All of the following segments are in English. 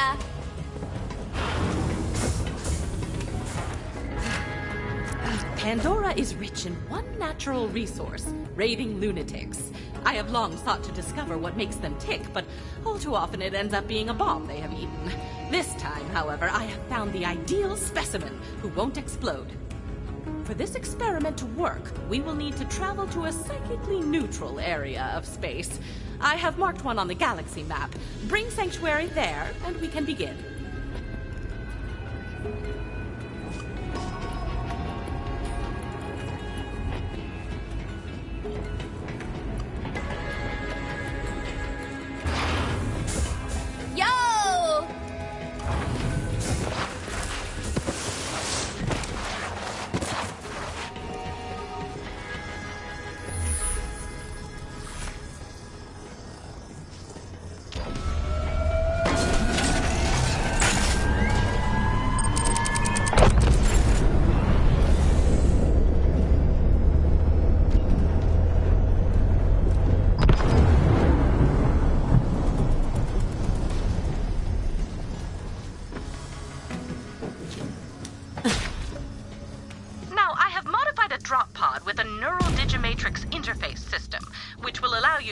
ya. Pandora is rich in one natural resource, raving lunatics. I have long sought to discover what makes them tick, but all too often it ends up being a bomb they have eaten. This time, however, I have found the ideal specimen who won't explode. For this experiment to work, we will need to travel to a psychically neutral area of space. I have marked one on the galaxy map. Bring Sanctuary there, and we can begin.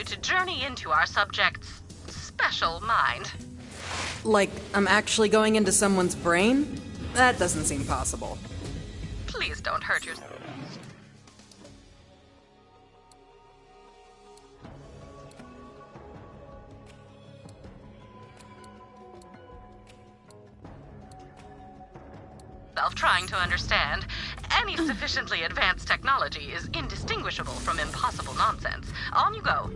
To journey into our subject's special mind. Like, I'm actually going into someone's brain? That doesn't seem possible. Please don't hurt yourself. Trying to understand. Any sufficiently advanced technology is indistinguishable from impossible nonsense. On you go.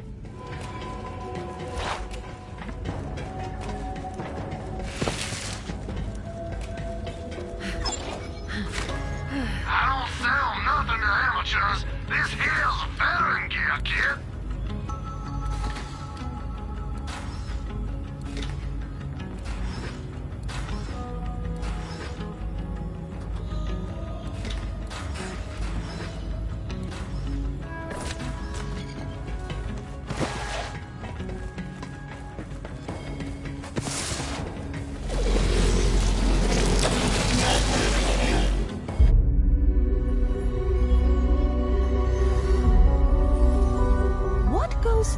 I don't sell nothing to amateurs. This here's veteran gear, kid.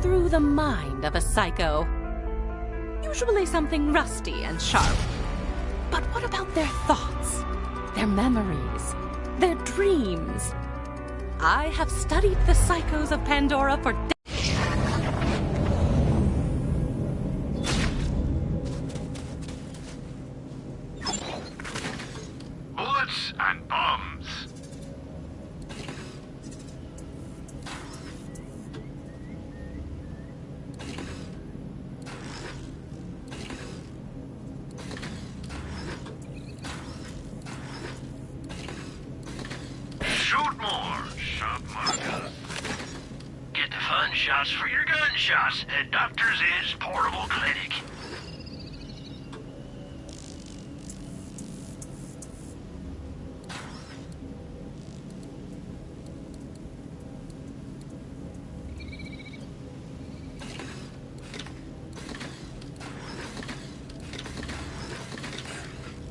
Through the mind of a psycho. Usually something rusty and sharp. But what about their thoughts, their memories, their dreams? I have studied the psychos of Pandora for bullets and bombs. Shots for your gunshots at Dr. Z's Portable Clinic.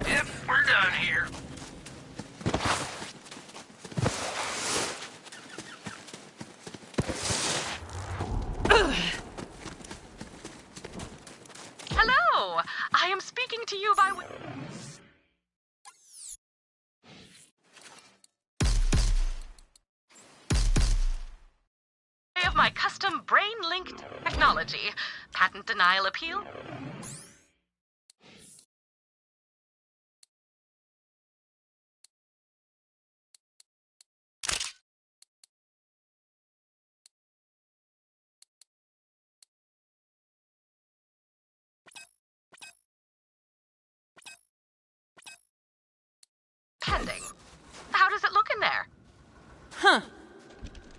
Yep, we're done here. to you by way of my custom brain-linked technology. Patent denial appeal? Pending. How does it look in there? Huh.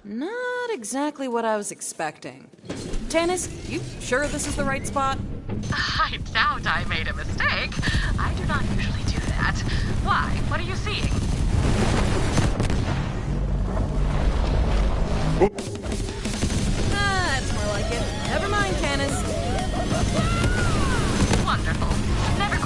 Not exactly what I was expecting. Tannis, you sure this is the right spot? I doubt I made a mistake. I do not usually do that. Why? What are you seeing? That's more like it. Never mind, Tannis. Wonderful. Never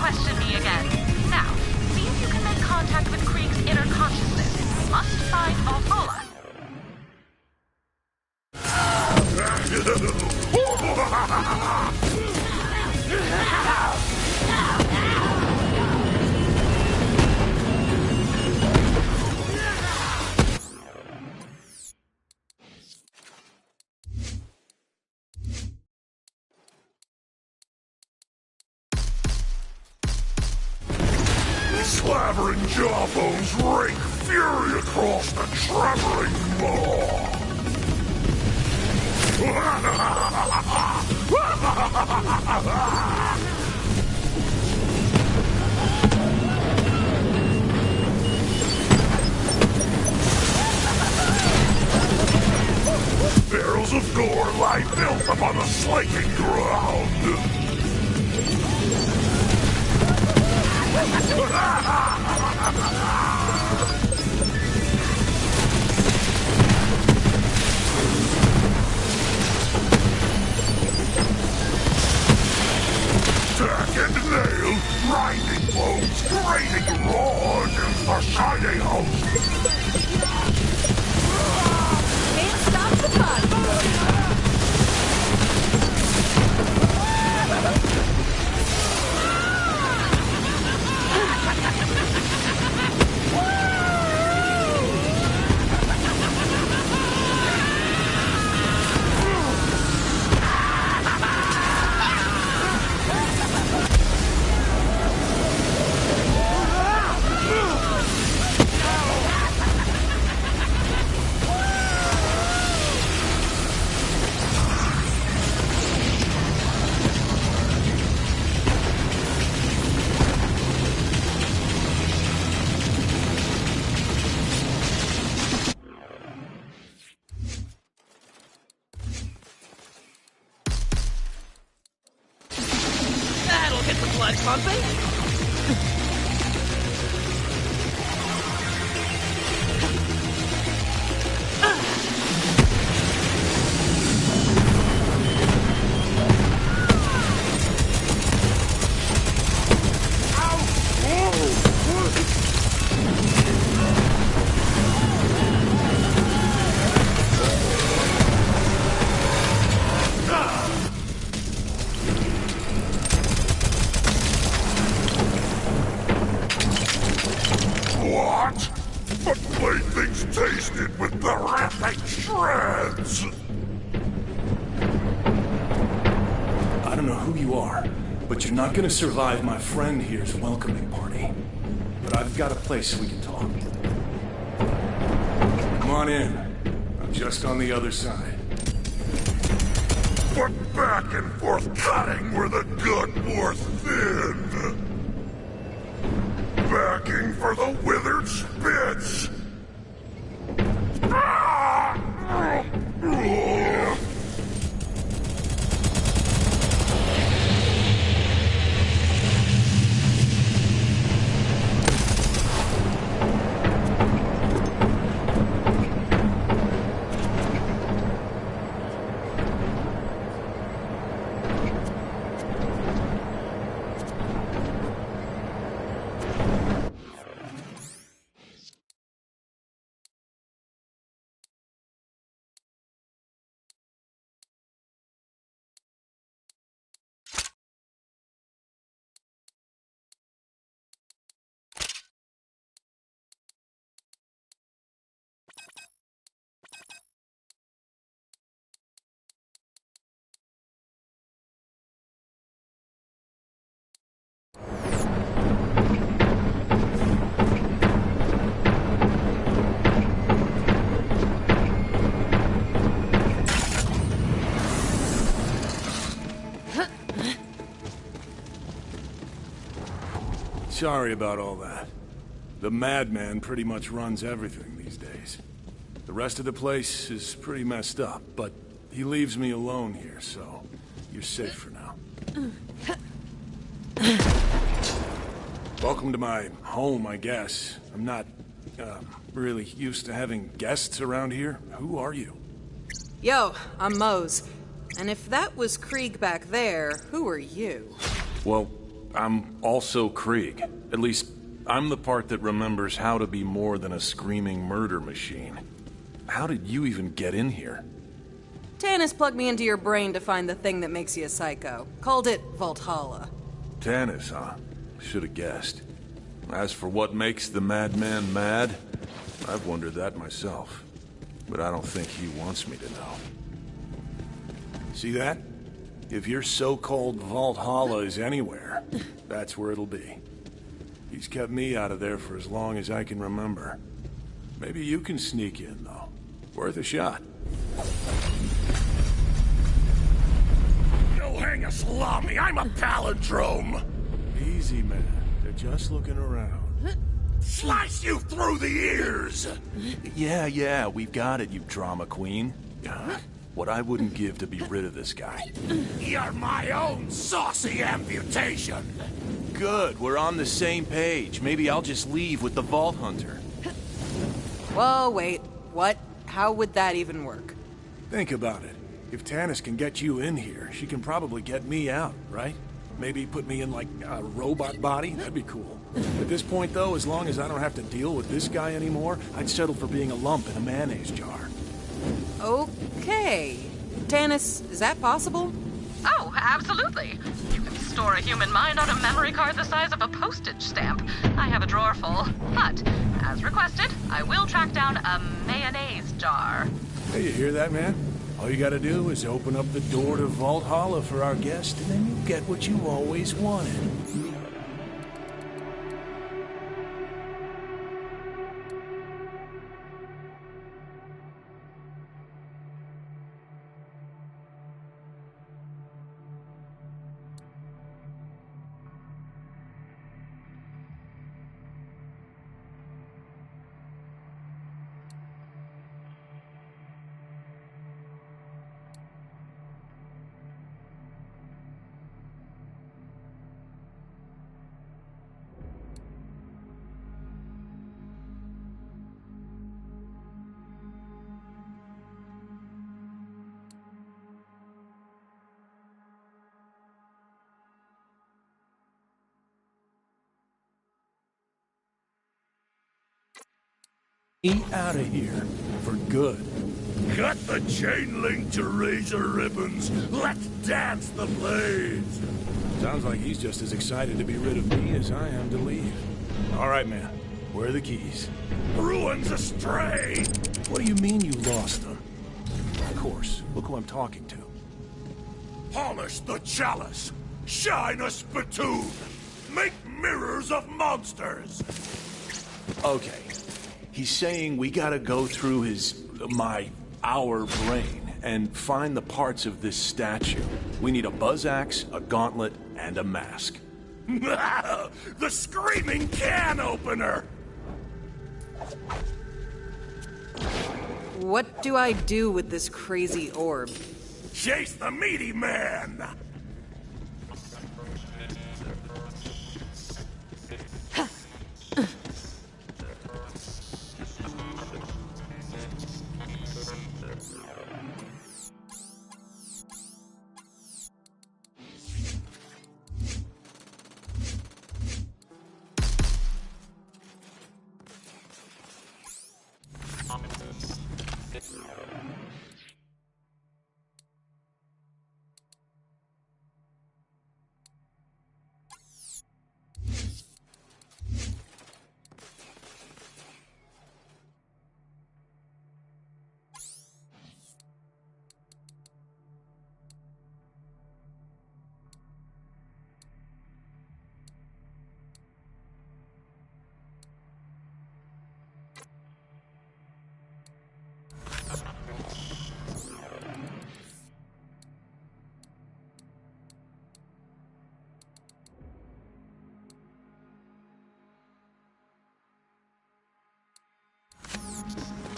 Slavering jawbones rake fury across the trembling maw. Barrels of gore lie built upon the slaking ground. Tack and nail, grinding bones, grating raw against the shiny host. Can't stop the fun! That'll get the blood pumping. What? But playthings tasted with the ripping shreds! I don't know who you are, but you're not gonna survive my friend here's welcoming party. But I've got a place we can talk. Come on in. I'm just on the other side. But back and forth cutting where the good wore thin! Backing for the withered spits! Sorry about all that. The madman pretty much runs everything these days. The rest of the place is pretty messed up, but he leaves me alone here, so you're safe for now. Welcome to my home, I guess. I'm not, really used to having guests around here. Who are you? Yo, I'm Mose. And if that was Krieg back there, who are you? Well, I'm also Krieg. At least, I'm the part that remembers how to be more than a screaming murder machine. How did you even get in here? Tannis plugged me into your brain to find the thing that makes you a psycho. Called it Valhalla. Tannis, huh? Should have guessed. As for what makes the madman mad, I've wondered that myself. But I don't think he wants me to know. See that? If your so-called Valhalla is anywhere, that's where it'll be. He's kept me out of there for as long as I can remember. Maybe you can sneak in, though. Worth a shot. No hang a salami, I'm a palindrome! Easy, man. They're just looking around. Slice you through the ears! Yeah, we've got it, you drama queen. What I wouldn't give to be rid of this guy. You're my own saucy amputation! Good, we're on the same page. Maybe I'll just leave with the Vault Hunter. Whoa, wait. What? How would that even work? Think about it. If Tannis can get you in here, she can probably get me out, right? Maybe put me in, like, a robot body? That'd be cool. At this point, though, as long as I don't have to deal with this guy anymore, I'd settle for being a lump in a mayonnaise jar. Okay. Tannis, is that possible? Oh, absolutely. You can store a human mind on a memory card the size of a postage stamp. I have a drawer full. But, as requested, I will track down a mayonnaise jar. Hey, you hear that, man? All you gotta do is open up the door to Valhalla for our guest, and then you get what you always wanted. Eat out of here. For good. Cut the chain link to razor ribbons. Let's dance the blades. Sounds like he's just as excited to be rid of me as I am to leave. All right, man. Where are the keys? Ruins astray. What do you mean you lost them? Of course. Look who I'm talking to. Polish the chalice. Shine a spittoon. Make mirrors of monsters. Okay. He's saying we gotta go through our brain and find the parts of this statue. We need a buzz axe, a gauntlet, and a mask. The screaming can opener! What do I do with this crazy orb? Chase the meaty man!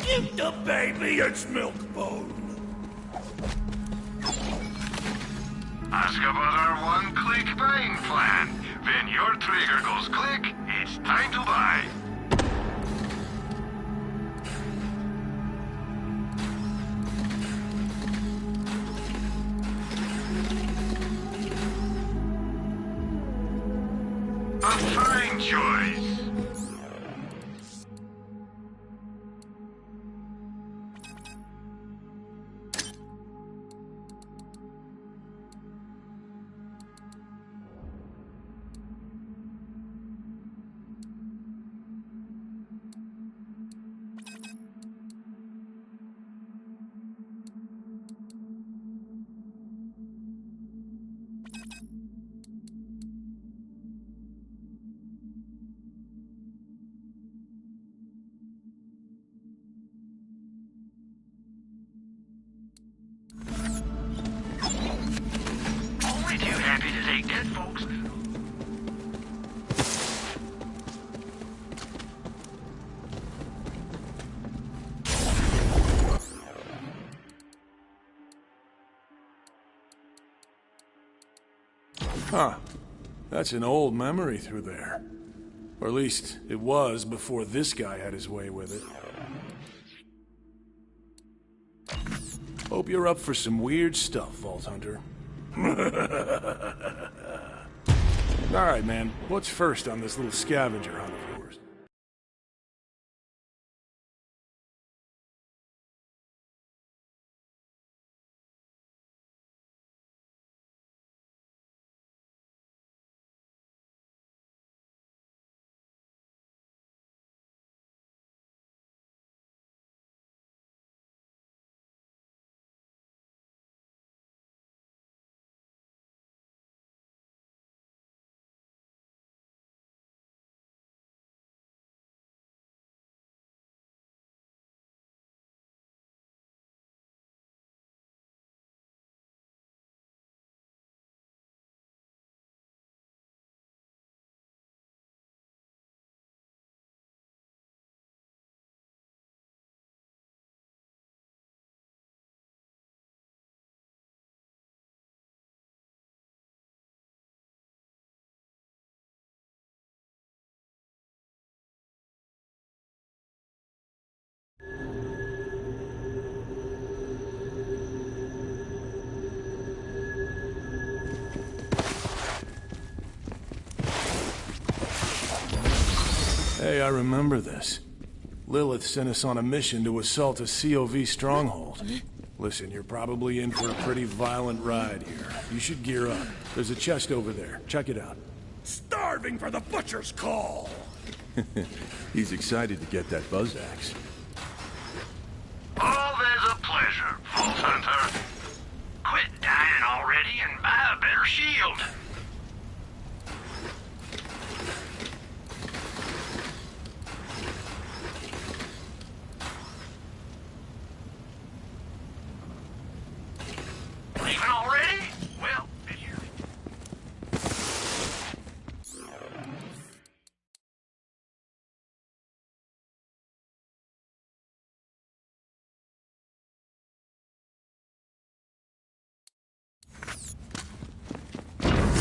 Give the baby its milk bone. Ask about our one-click buying plan. When your trigger goes click, it's time to buy. A fine choice. Only too happy to take dead folks. Huh. That's an old memory through there. Or at least, it was before this guy had his way with it. Hope you're up for some weird stuff, Vault Hunter. Alright, man. What's first on this little scavenger hunt of yours? Hey, I remember this. Lilith sent us on a mission to assault a COV stronghold. Listen, you're probably in for a pretty violent ride here. You should gear up. There's a chest over there. Check it out. Starving for the butcher's call! He's excited to get that buzz axe. Always a pleasure, Vault Hunter. Quit dying already and buy a better shield. Leaving already? Well, did you...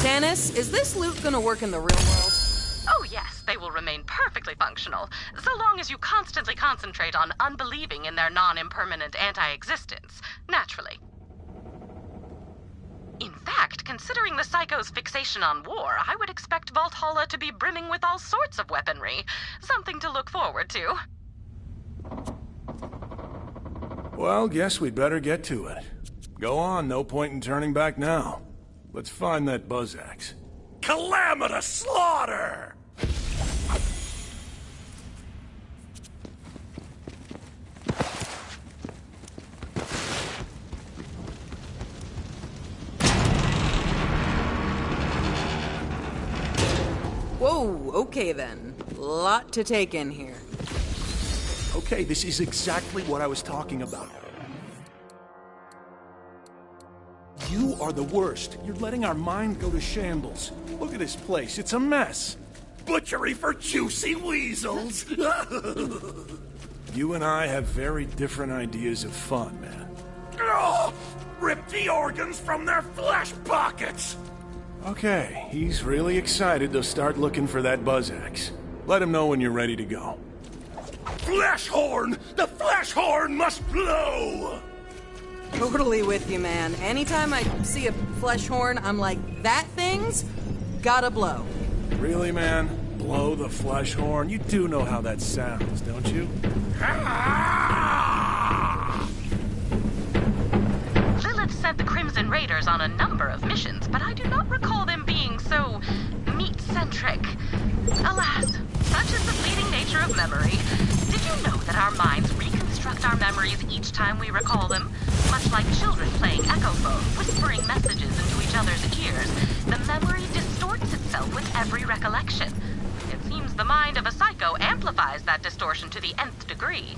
Janice, is this loot gonna work in the real world? Oh yes, they will remain perfectly functional, so long as you constantly concentrate on unbelieving in their non-impermanent anti-existence, naturally. In fact, considering the Psycho's fixation on war, I would expect Valhalla to be brimming with all sorts of weaponry. Something to look forward to. Well, guess we'd better get to it. Go on, no point in turning back now. Let's find that buzz axe. Calamitous slaughter! Whoa, okay then. Lot to take in here. Okay, this is exactly what I was talking about. You are the worst. You're letting our mind go to shambles. Look at this place, it's a mess. Butchery for juicy weasels! You and I have very different ideas of fun, man. Oh, rip the organs from their flesh pockets! Okay, he's really excited to start looking for that buzz axe. Let him know when you're ready to go. Flesh horn! The flesh horn must blow! Totally with you, man. Anytime I see a flesh horn, I'm like, that thing's gotta blow. Really, man? Blow the flesh horn? You do know how that sounds, don't you? Lilith sent the Crimson Raiders on a number of missions, but I do not recall them being so meat-centric. Alas, such is the fleeting nature of memory. Did you know that our minds reconstruct reconstruct our memories each time we recall them. Much like children playing echophones, whispering messages into each other's ears, the memory distorts itself with every recollection. It seems the mind of a psycho amplifies that distortion to the nth degree.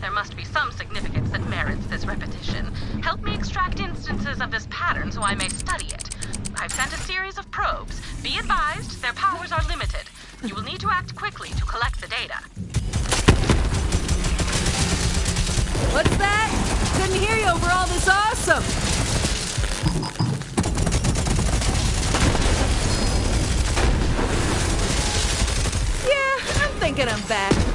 There must be some significance that merits this repetition. Help me extract instances of this pattern so I may study it. I've sent a series of probes. Be advised, their powers are limited. You will need to act quickly to collect the data. What's that? Couldn't hear you over all this awesome. Yeah, I'm thinking I'm back.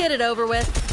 get it over with.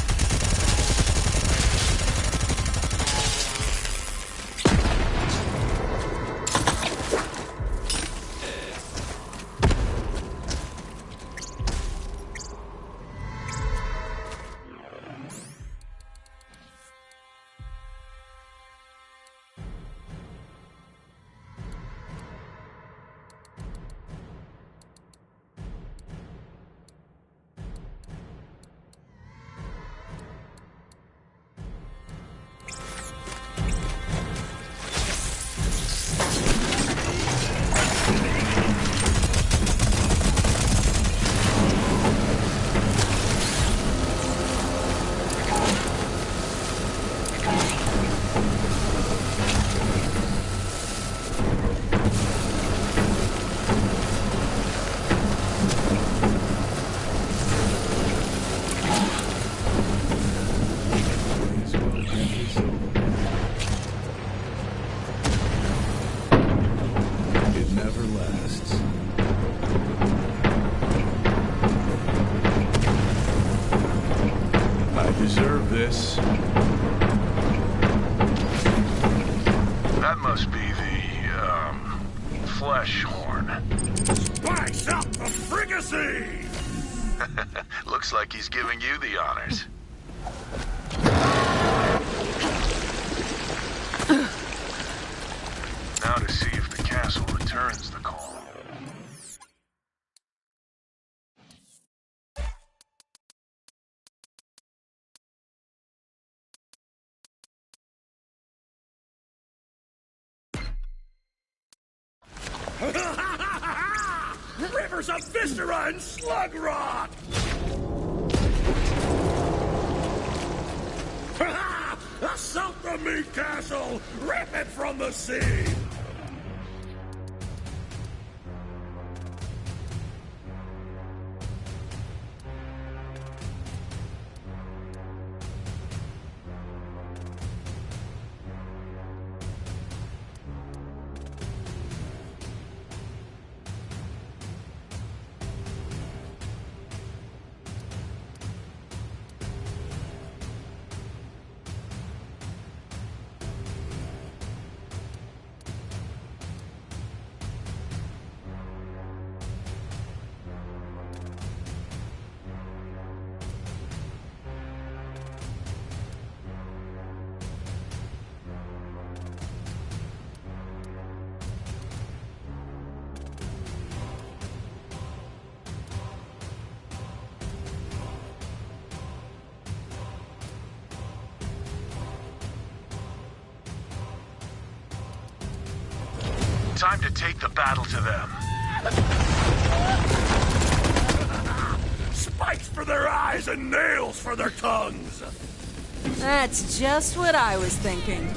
That must be the, flesh horn. Spice up the fricassee! Looks like he's giving you the honors. Now to see if the castle returns the call. Rivers of viscera and slug rot! Assault the meat castle! Rip it from the sea! Time to take the battle to them. Spikes for their eyes and nails for their tongues! That's just what I was thinking.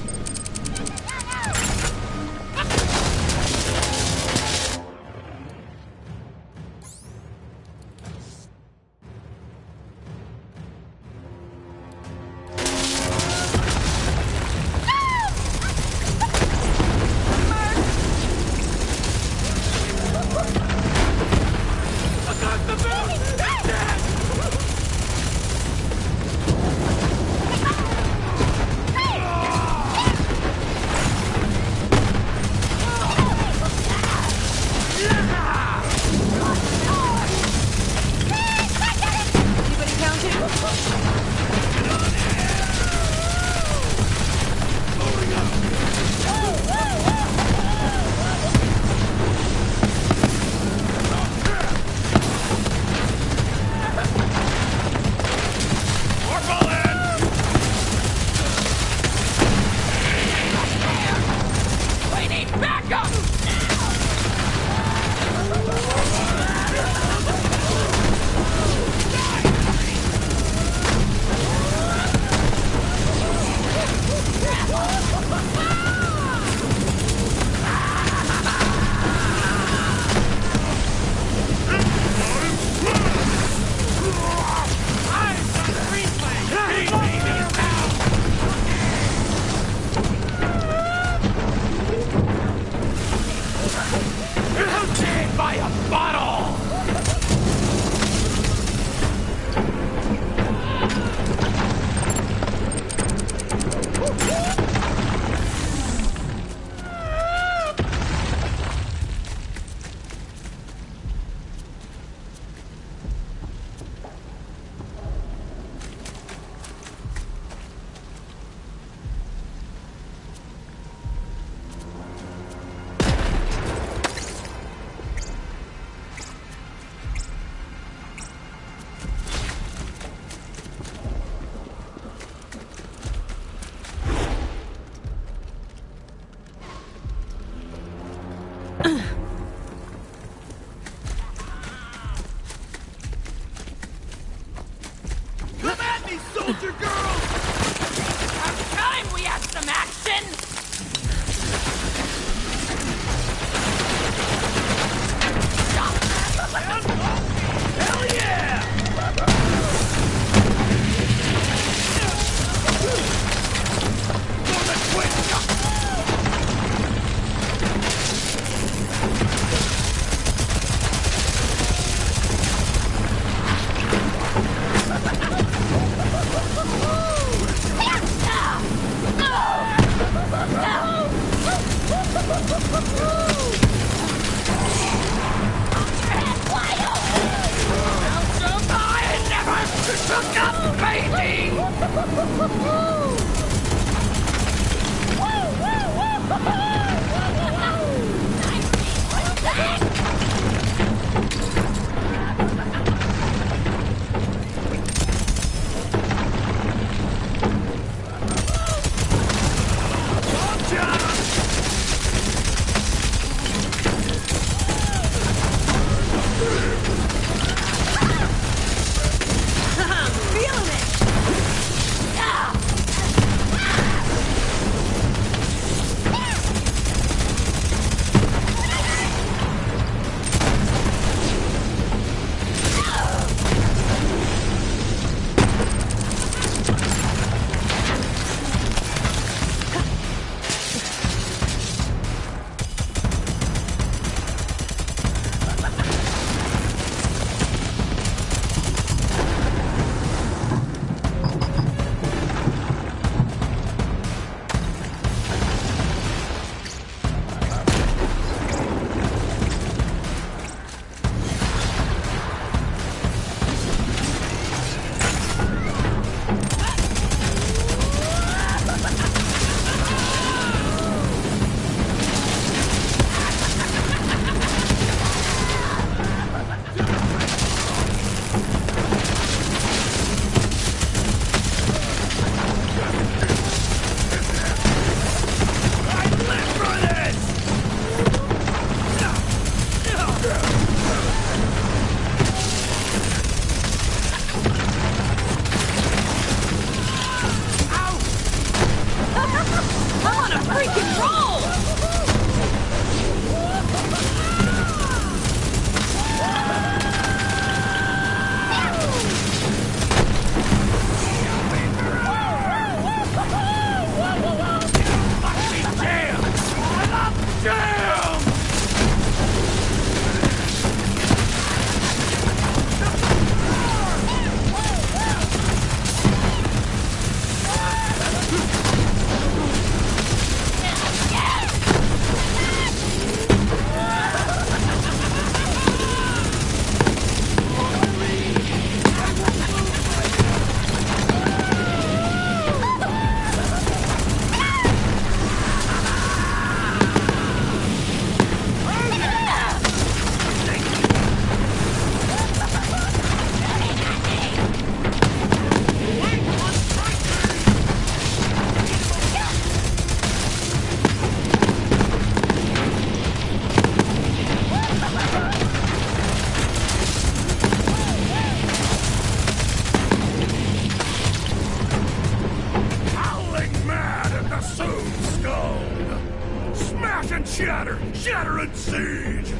Shatter! Shatter and siege!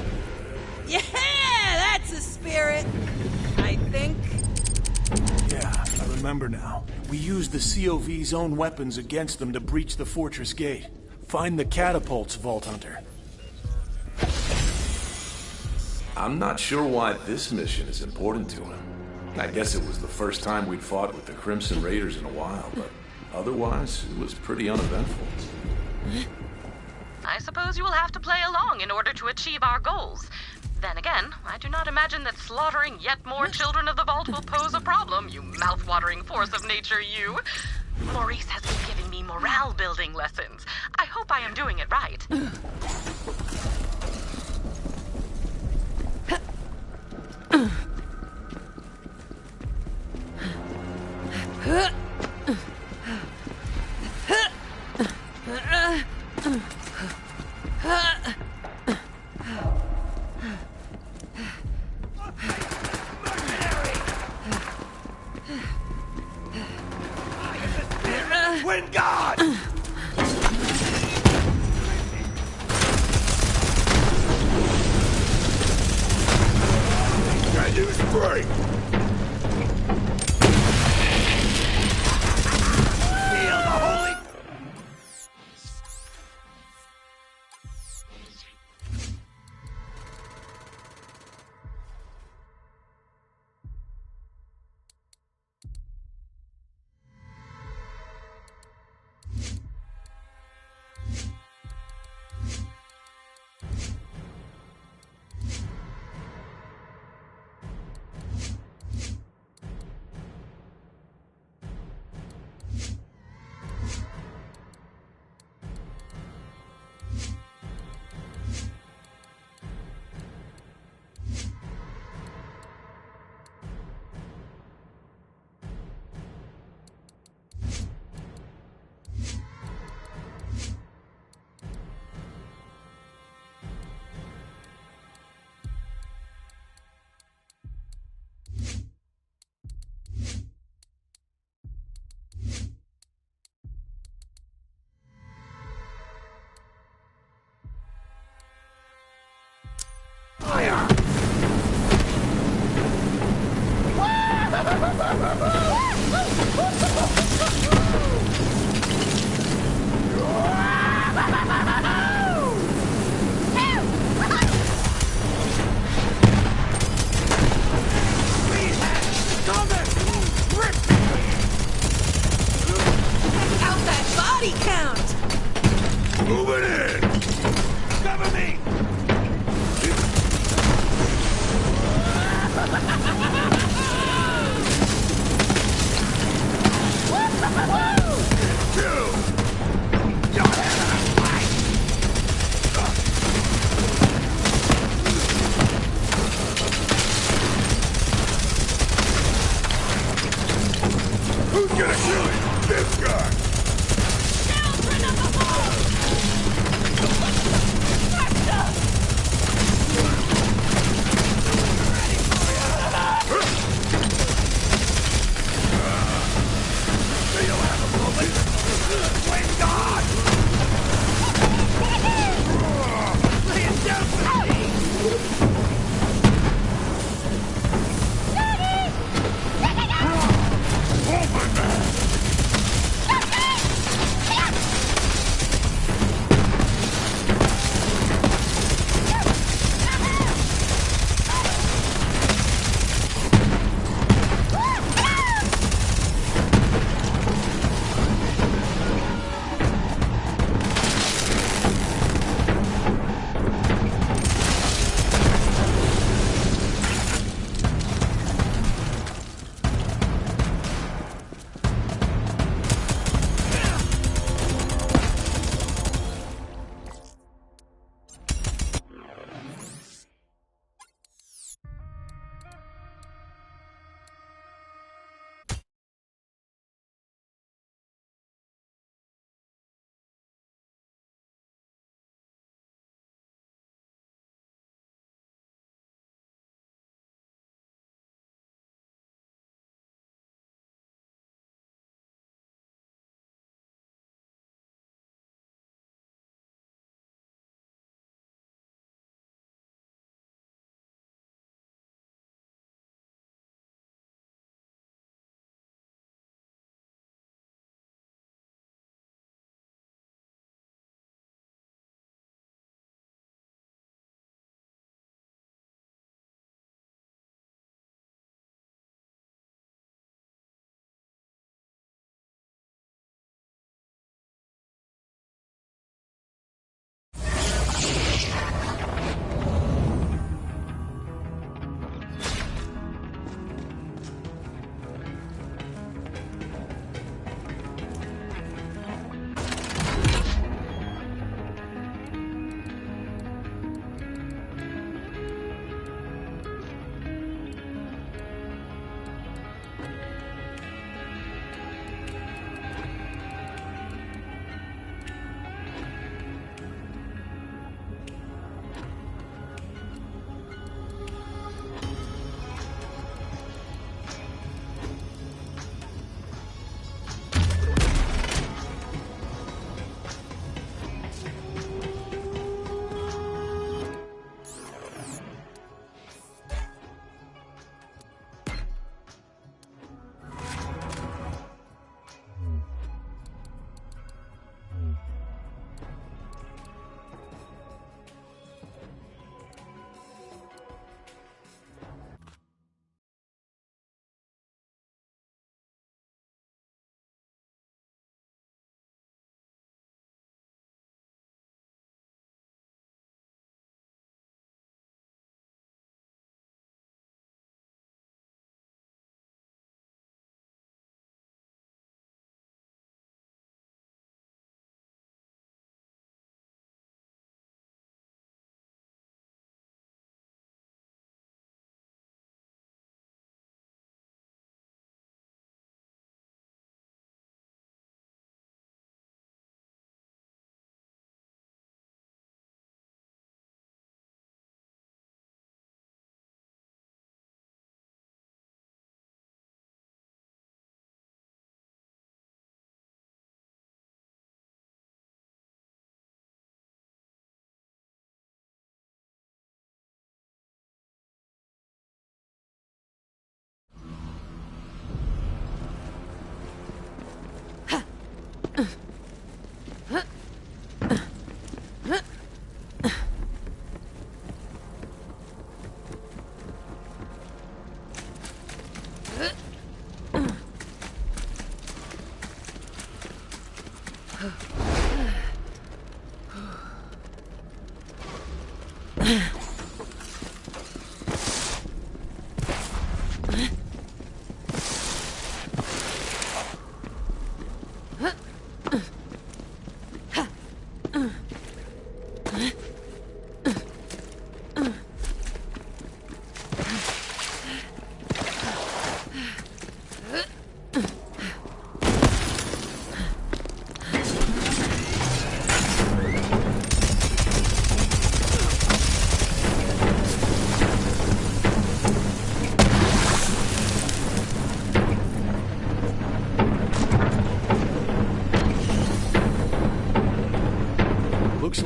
Yeah, that's a spirit. I think. Yeah, I remember now. We used the COV's own weapons against them to breach the fortress gate. Find the catapults, Vault Hunter. I'm not sure why this mission is important to him. I guess it was the first time we'd fought with the Crimson Raiders in a while, but otherwise, it was pretty uneventful. I suppose you will have to play along in order to achieve our goals. Then again, I do not imagine that slaughtering yet more children of the Vault will pose a problem, you mouth-watering force of nature, you. Maurice has been giving me morale-building lessons. I hope I am doing it right. Wind God! Can you spray? Feel the holy... Moving in! Cover me! Who's gonna kill him? This guy! Children of the world! You'll have a moment! Blame God! Lay it down for me! Hold my man!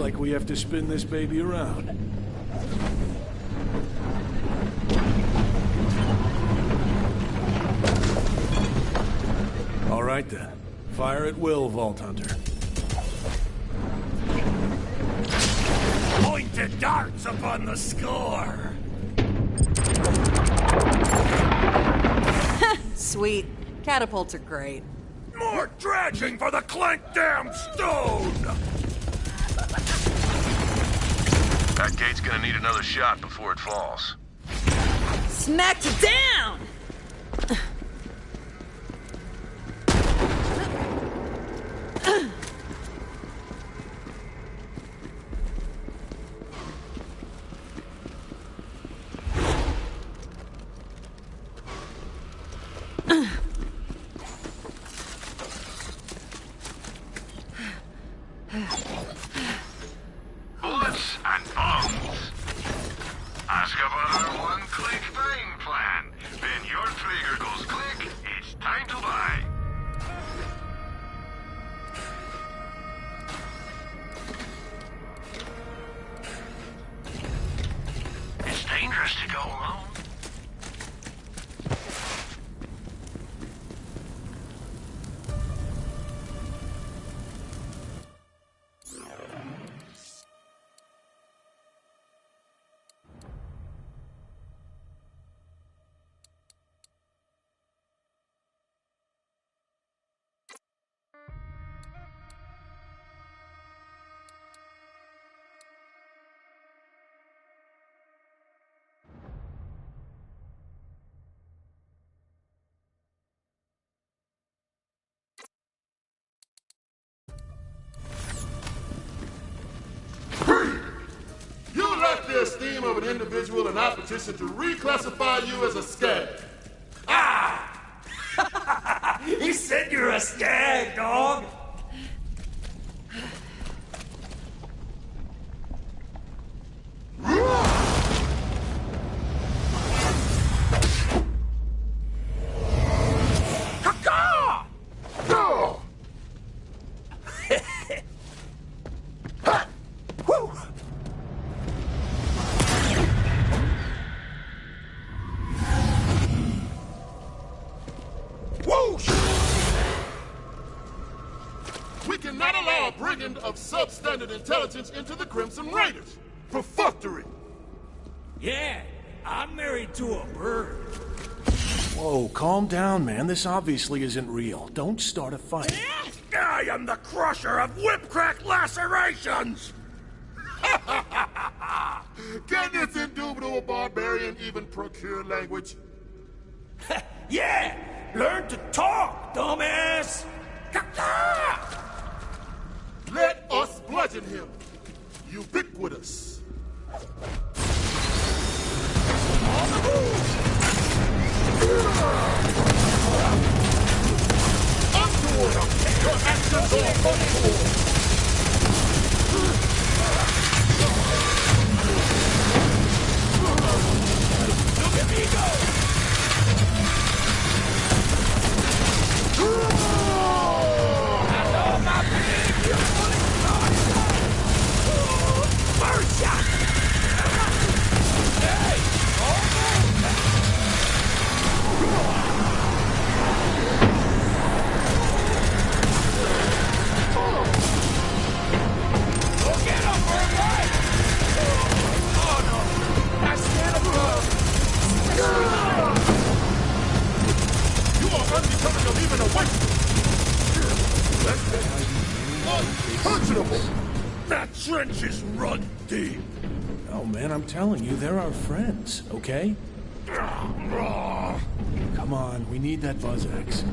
like we have to spin this baby around. All right then. Fire at will, Vault Hunter. Pointed darts upon the score. Sweet. Catapults are great. More dredging for the clank damn stone! That gate's gonna need another shot before it falls. Smacked it down! Bullets and bombs. Ask about our one-click buying plan. When your trigger goes click, it's time to buy. It's dangerous to go alone. You lack the esteem of an individual and I petition to reclassify you as a skag. Ah! He said you're a skag, dog! Caw-caw! No! Ha! Woo! Whoosh! We cannot allow a brigand of substandard intelligence into the Crimson Raiders. Perfunctory. Yeah, I'm married to a bird. Whoa, calm down, man. This obviously isn't real. Don't start a fight. I am the crusher of whip-crack lacerations! Can this indubitable barbarian even procure language? Yeah! Learn to talk, dumbass! Caw-caw! Let us bludgeon him. Ubiquitous. On the move! Untoward! Your actions are untoward! Look at me go! I know my big beautiful exploding! First shot! Hey! Go get him, boy! Oh no! I stand above! You are unbecoming of even a white. Unconscionable! That trench is run deep! Oh, man, I'm telling you, they're our friends, okay? Come on, we need that buzz axe.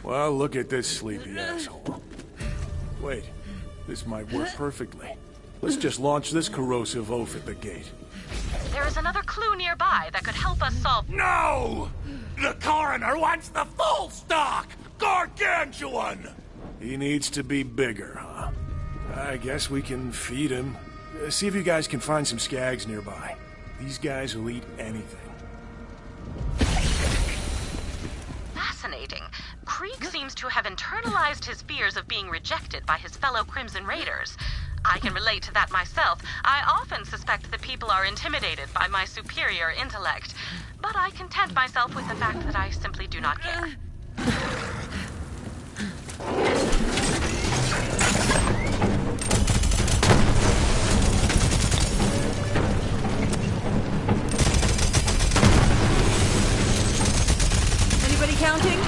Well, look at this sleepy asshole. Wait, this might work perfectly. Let's just launch this corrosive oaf at the gate. There is another clue nearby that could help us solve... No! The coroner wants the full stock! Gargantuan! He needs to be bigger, huh? I guess we can feed him. See if you guys can find some skags nearby. These guys will eat anything. Fascinating. Krieg seems to have internalized his fears of being rejected by his fellow Crimson Raiders. I can relate to that myself. I often suspect that people are intimidated by my superior intellect, but I content myself with the fact that I simply do not care. Anybody counting?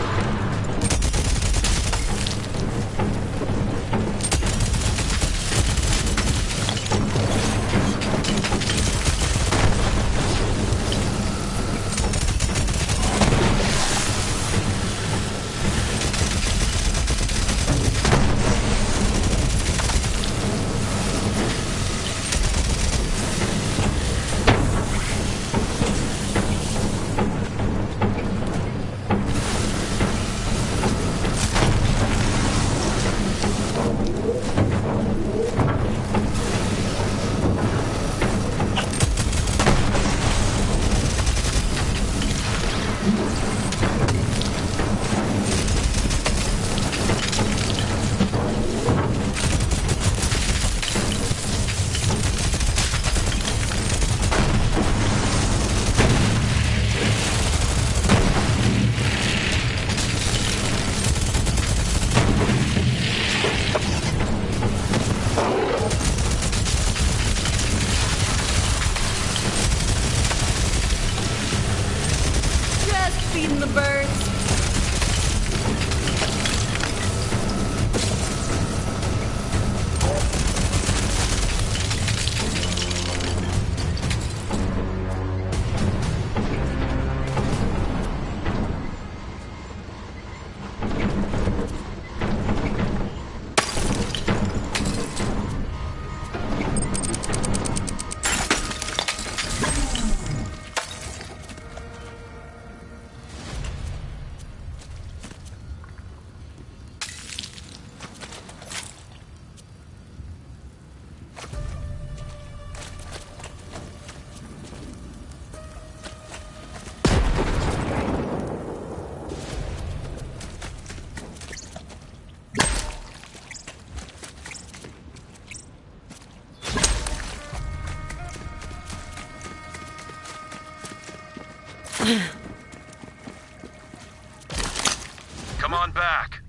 Feeding the birds. Come on back.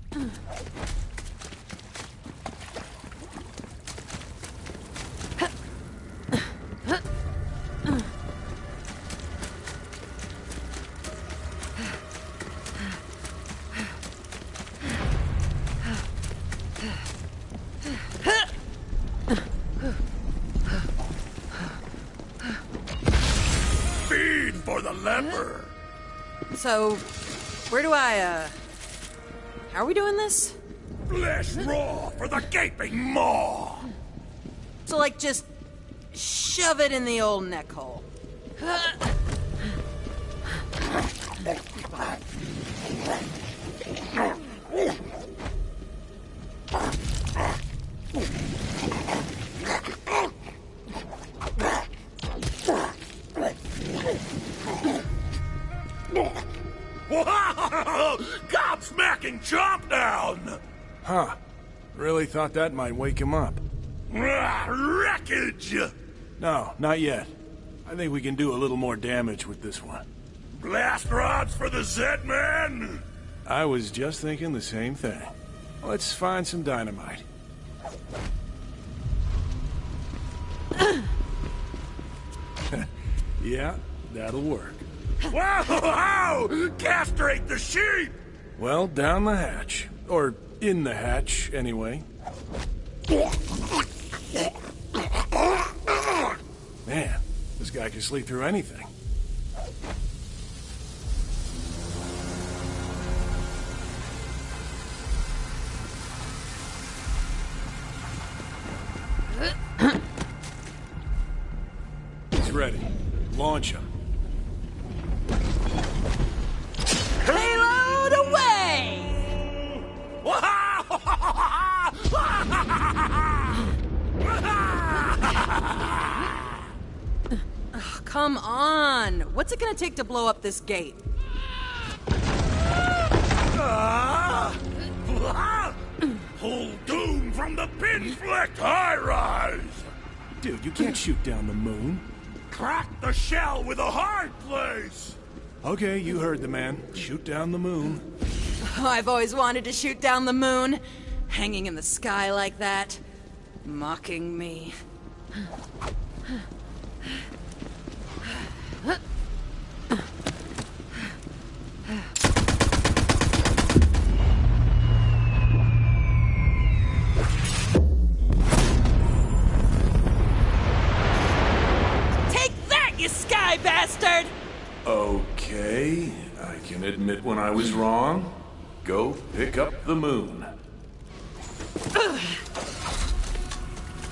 Feed for the leper! So, where do I, how are we doing this? Flesh raw for the gaping maw! So, like, just shove it in the old neck hole. Wow! Gobsmacking chomp down! Huh. Really thought that might wake him up. Wreckage! No, not yet. I think we can do a little more damage with this one. Blast rods for the Z-Man! I was just thinking the same thing. Let's find some dynamite. Yeah, that'll work. Wow! Castrate the sheep! Well, down the hatch. Or in the hatch, anyway. Man, This guy can sleep through anything. He's ready. Launch him. Payload away! Oh, come on! What's it gonna take to blow up this gate? Whole doom from the pin-flecked high-rise! Dude, you can't shoot down the moon. Crack the shell with a hard place! Okay, you heard the man. Shoot down the moon. Oh, I've always wanted to shoot down the moon. Hanging in the sky like that. Mocking me. Take that, you sky bastard! Okay, I can admit when I was wrong. Go pick up the moon.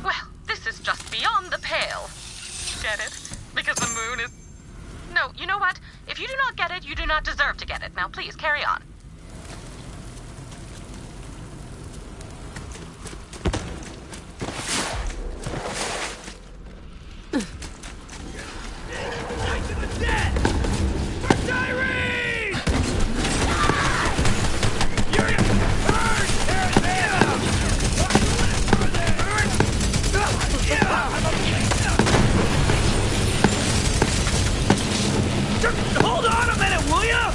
Well, this is just beyond the pale. Get it? Because the moon is... No, you know what? If you do not get it, you do not deserve to get it. Now, please, carry on. Hold on a minute, will ya?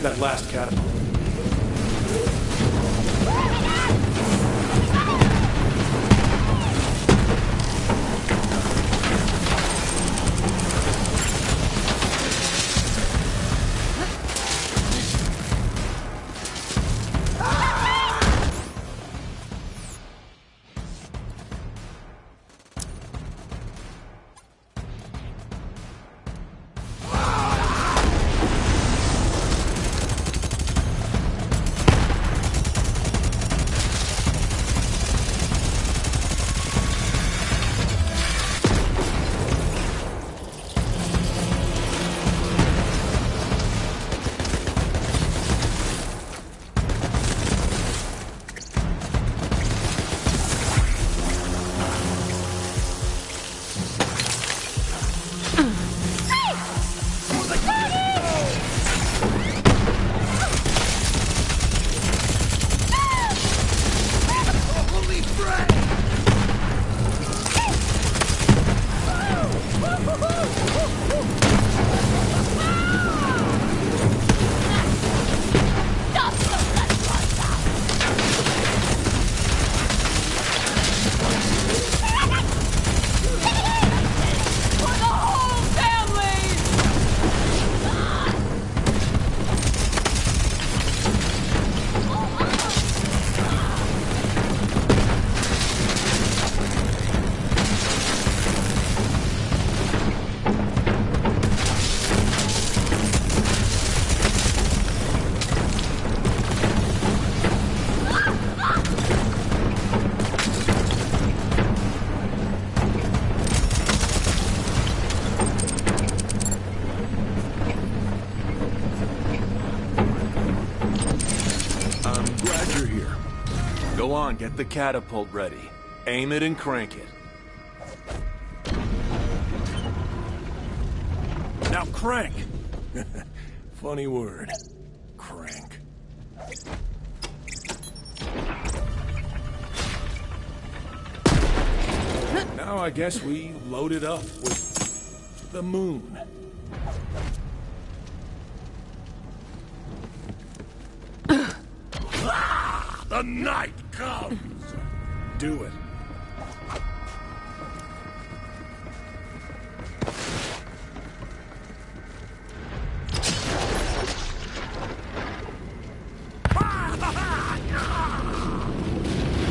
that last catapult. Go on, get the catapult ready. Aim it and crank it. Now crank! Funny word. Crank. Now I guess we load it up with the moon. The night comes! Do it.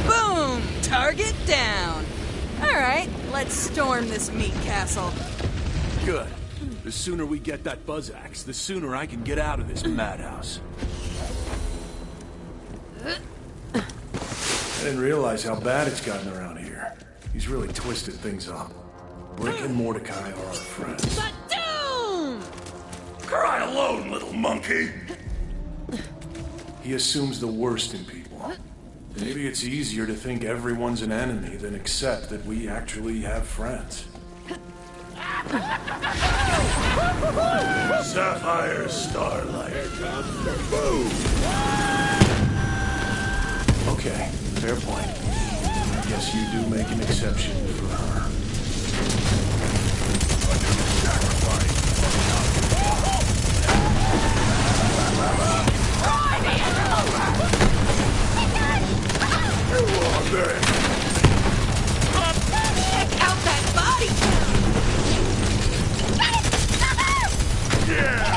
Boom! Target down. All right, let's storm this meat castle. Good. The sooner we get that buzz axe, the sooner I can get out of this madhouse. I didn't realize how bad it's gotten around here. He's really twisted things up. Brick and Mordecai are our friends. But doom! Cry alone, little monkey! He assumes the worst in people. Maybe it's easier to think everyone's an enemy than accept that we actually have friends. Sapphire Starlight. Okay, fair point. I guess you do make an exception for her. You are very... Check out that body count! Yeah!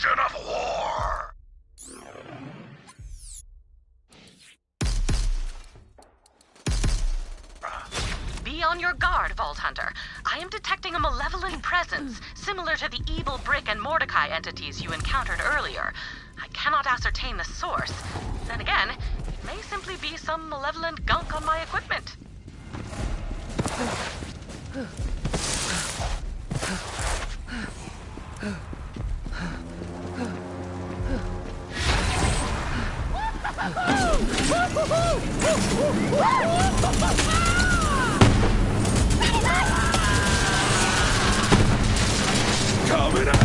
engine of war! Be on your guard, Vault Hunter. I am detecting a malevolent presence, similar to the evil Brick and Mordecai entities you encountered earlier. I cannot ascertain the source. Then again, it may simply be some malevolent gunk on my equipment. Coming up!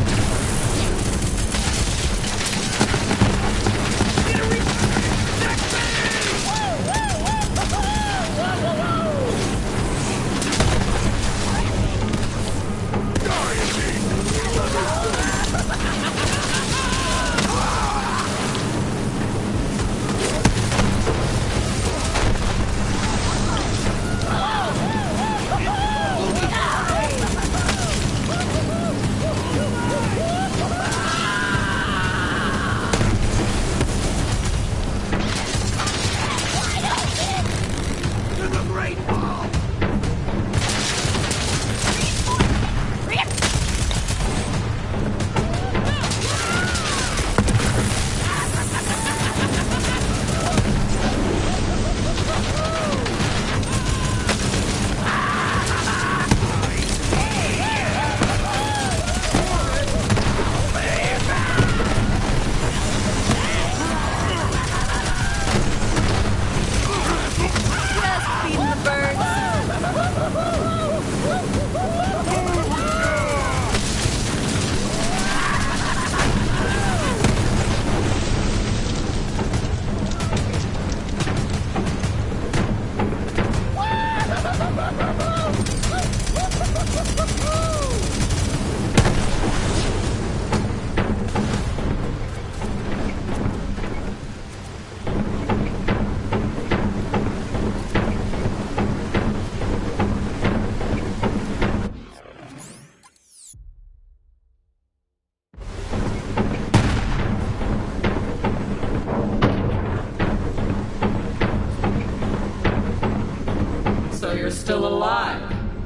You're still alive.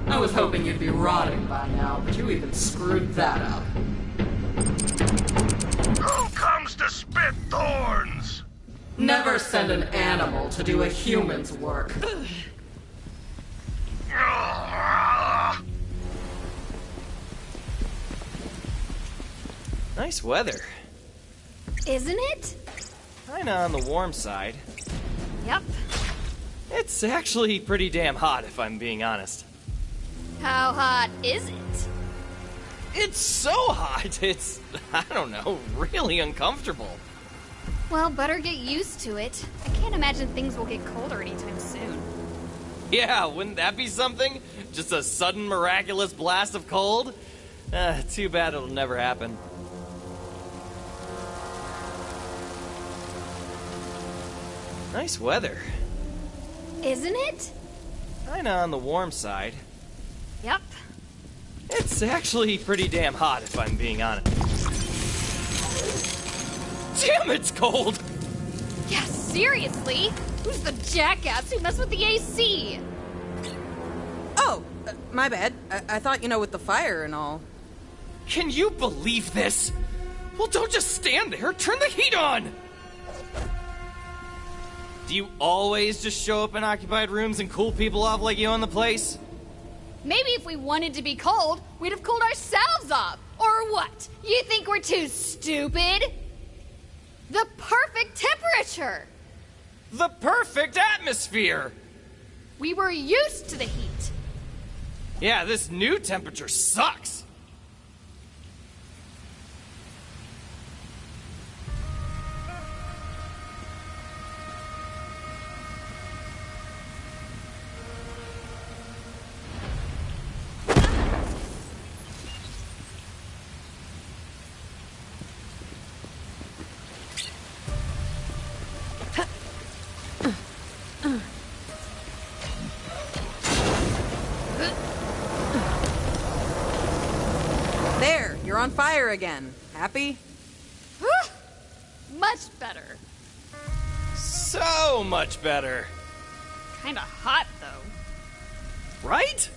I was hoping you'd be rotting by now, but you even screwed that up. Who comes to spit thorns? Never send an animal to do a human's work. Nice weather. Isn't it? Kinda on the warm side. Yep. It's actually pretty damn hot, if I'm being honest. How hot is it? It's so hot, it's, I don't know, really uncomfortable. Well, better get used to it. I can't imagine things will get colder anytime soon. Yeah, wouldn't that be something? Just a sudden miraculous blast of cold? Too bad it'll never happen. Nice weather. Isn't it? Kinda on the warm side. Yep. It's actually pretty damn hot, if I'm being honest. Damn, it's cold! Yeah, seriously? Who's the jackass who messed with the AC? Oh, my bad. I thought, with the fire and all. Can you believe this? Well, don't just stand there. Turn the heat on! Do you always just show up in occupied rooms and cool people off like you own the place? Maybe if we wanted to be cold, we'd have cooled ourselves off. Or what? You think we're too stupid? The perfect temperature! The perfect atmosphere! We were used to the heat. Yeah, this new temperature sucks. There, you're on fire again. Happy? Much better. So much better. Kinda hot, though. Right?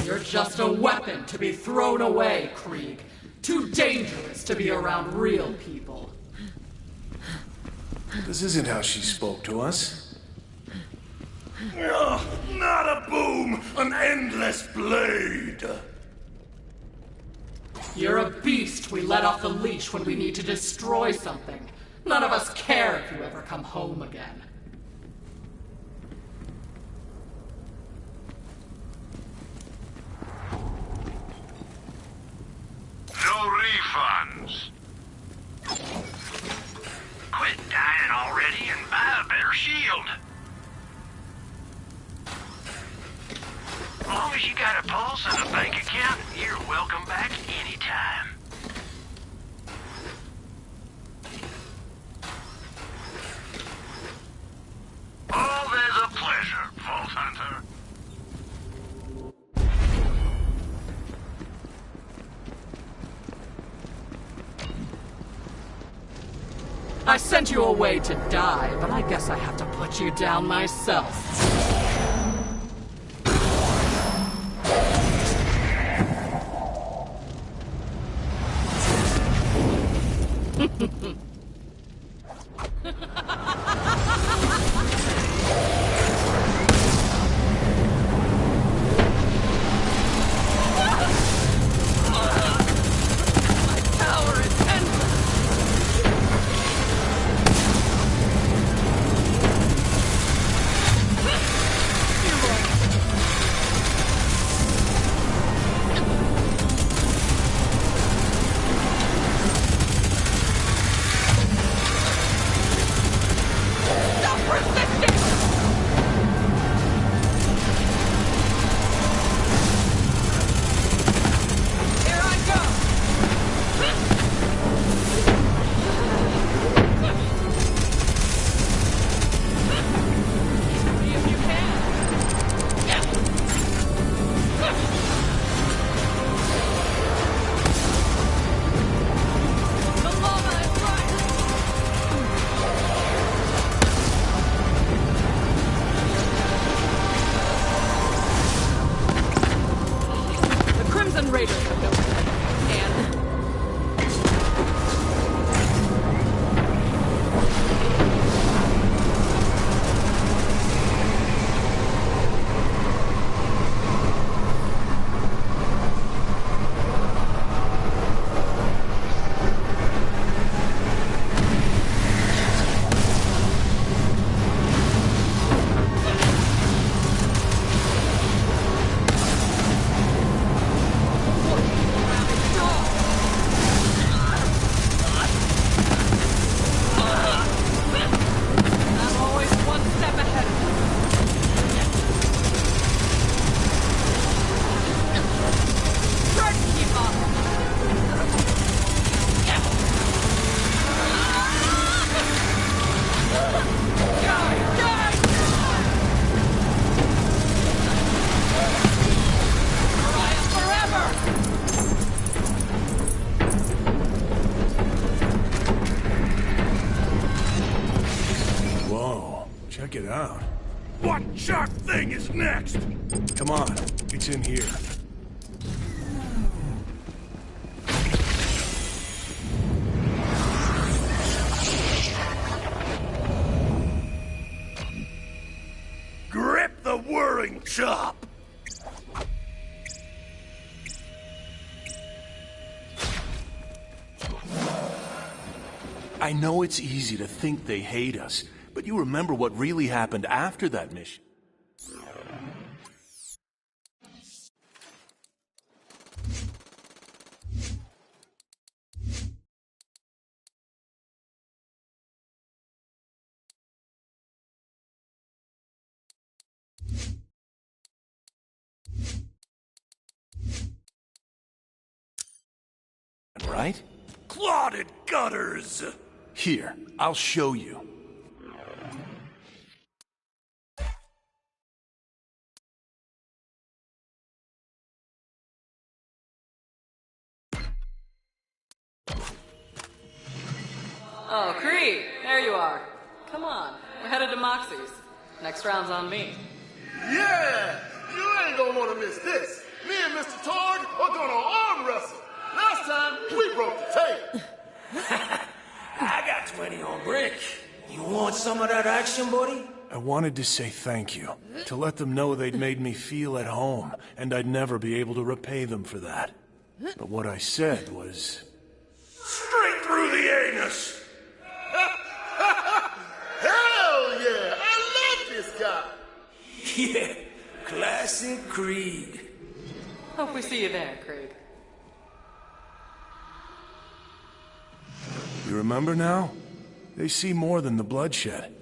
You're just a weapon to be thrown away, Krieg. Too dangerous to be around real people. This isn't how she spoke to us. Ugh, not a boom, an endless blade. You're a beast we let off the leash when we need to destroy something. None of us care if you ever come home again. No refunds. Quit dying already and buy a better shield. As long as you got a pulse and a bank account, you're welcome back anytime. Always a pleasure, Vault Hunter. I sent you away to die, but I guess I have to put you down myself. Check it out. What sharp thing is next? Come on, it's in here. Grip the whirring chop! I know it's easy to think they hate us, but you remember what really happened after that mission. Right? Clotted gutters! Here, I'll show you. Oh, Creed, there you are. Come on, we're headed to Moxie's. Next round's on me. Yeah! You ain't gonna wanna miss this. Me and Mr. Torg are gonna arm wrestle. Last time, we broke the tape. I got 20 on brick. You want some of that action, buddy? I wanted to say thank you, to let them know they'd made me feel at home, and I'd never be able to repay them for that. But what I said was... Straight through the anus! Hell yeah! I love this guy! Yeah, classic Krieg. Hope we see you there, Craig. You remember now? They see more than the bloodshed.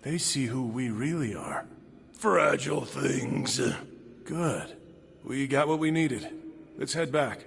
They see who we really are. Fragile things. Good. We got what we needed. Let's head back.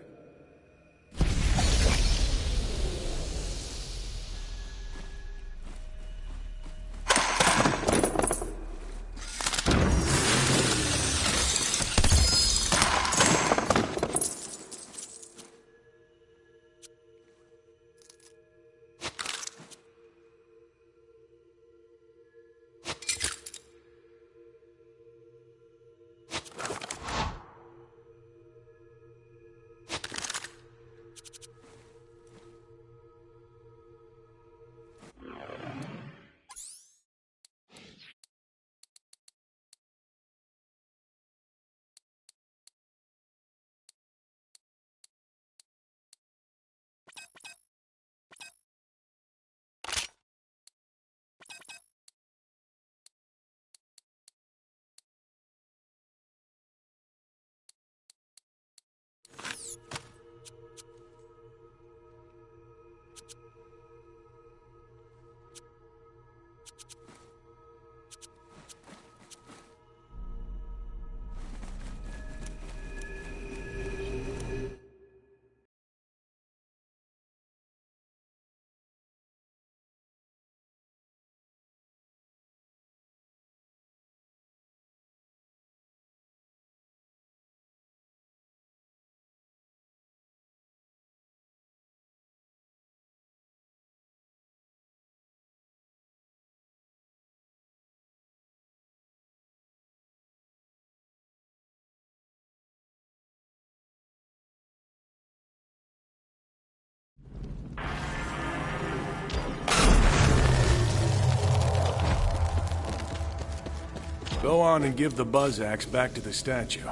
Go on and give the buzz axe back to the statue.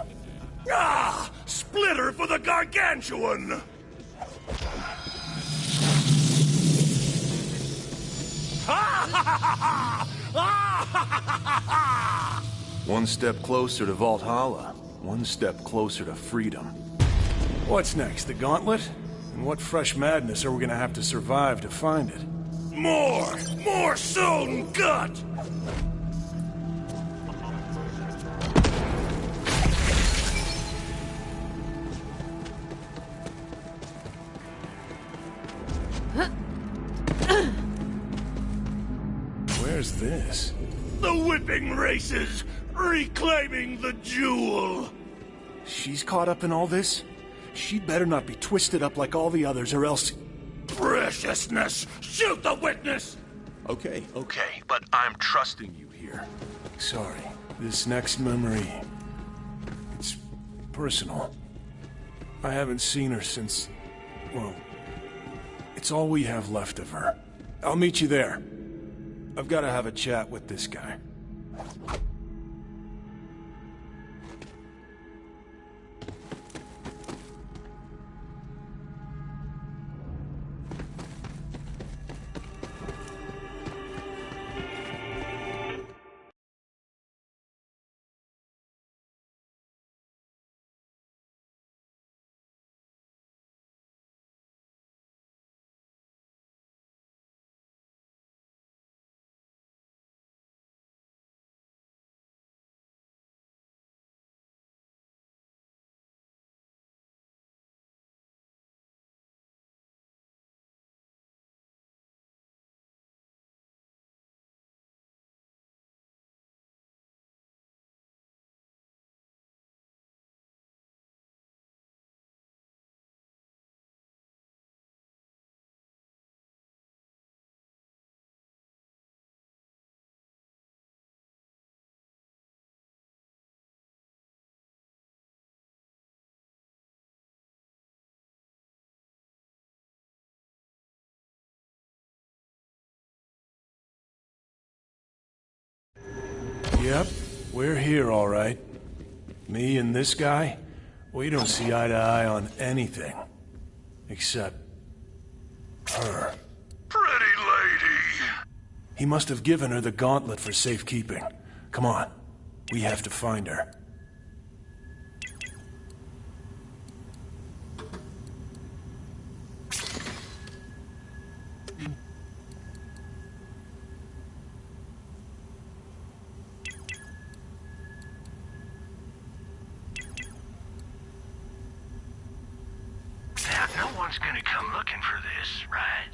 Ah! Splitter for the gargantuan! One step closer to Valhalla, one step closer to freedom. What's next, the gauntlet? And what fresh madness are we gonna have to survive to find it? More soul and gut! Where's this? The whipping races, reclaiming the jewel. She's caught up in all this? She'd better not be twisted up like all the others, or else... Preciousness! Shoot the witness! Okay, but I'm trusting you here. Sorry, this next memory... it's personal. I haven't seen her since... well... it's all we have left of her. I'll meet you there. I've got to have a chat with this guy. Yep, we're here, all right. Me and this guy, we don't see eye to eye on anything. Except... her. Pretty lady. He must have given her the gauntlet for safekeeping. Come on, we have to find her. Now, no one's gonna come looking for this, right?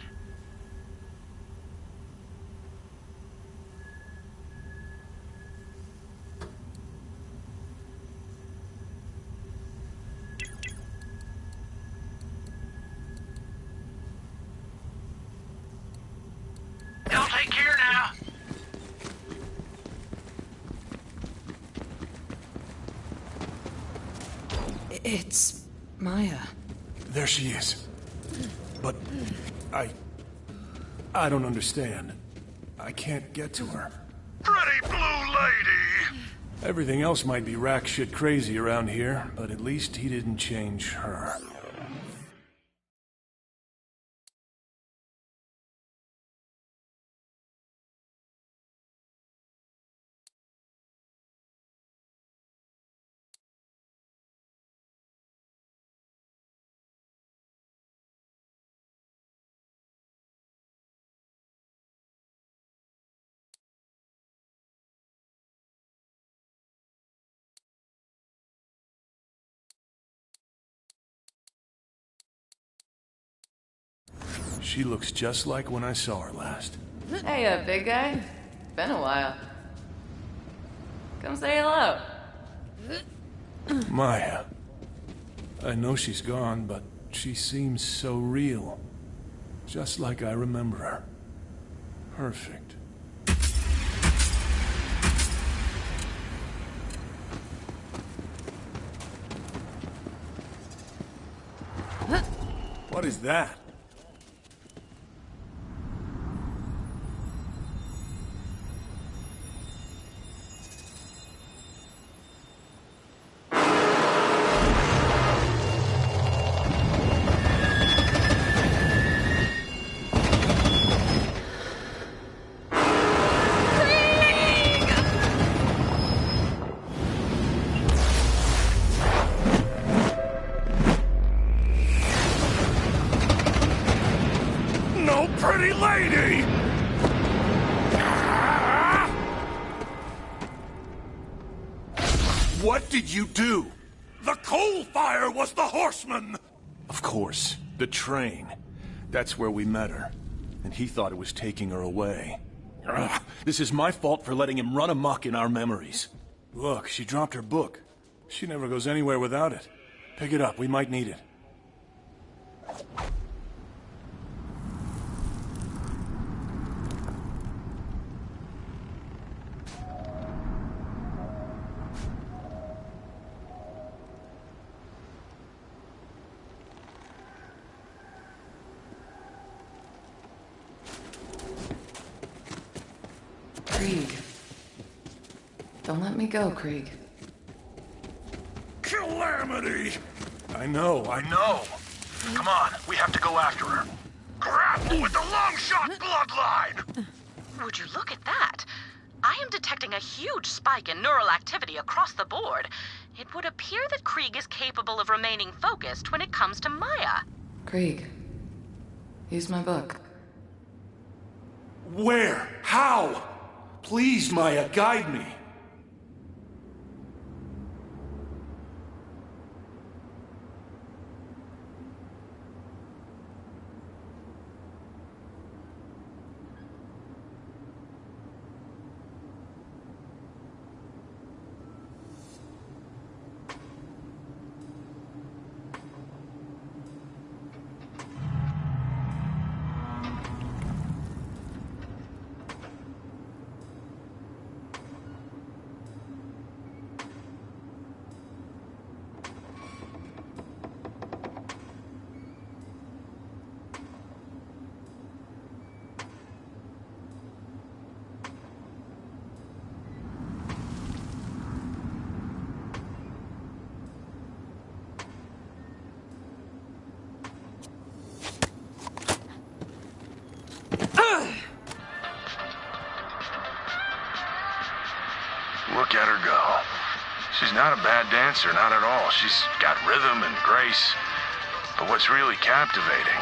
Y'all take care now. It's Maya. There she is. But... I don't understand. I can't get to her. Pretty blue lady. Everything else might be rack shit crazy around here, but at least he didn't change her. She looks just like when I saw her last. Hey, big guy. Been a while. Come say hello. Maya. I know she's gone, but she seems so real. Just like I remember her. Perfect. What is that? Pretty lady! What did you do? The coal fire was the horseman! Of course. The train. That's where we met her. And he thought it was taking her away. Ugh, this is my fault for letting him run amok in our memories. Look, she dropped her book. She never goes anywhere without it. Pick it up, we might need it. Krieg. Don't let me go, Krieg. Calamity! I know. Come on, we have to go after her. Grapple with the long shot bloodline! Would you look at that? I am detecting a huge spike in neural activity across the board. It would appear that Krieg is capable of remaining focused when it comes to Maya. Krieg. Use my book. Where? How? Please, Maya, guide me. not a bad dancer, not at all. She's got rhythm and grace. But what's really captivating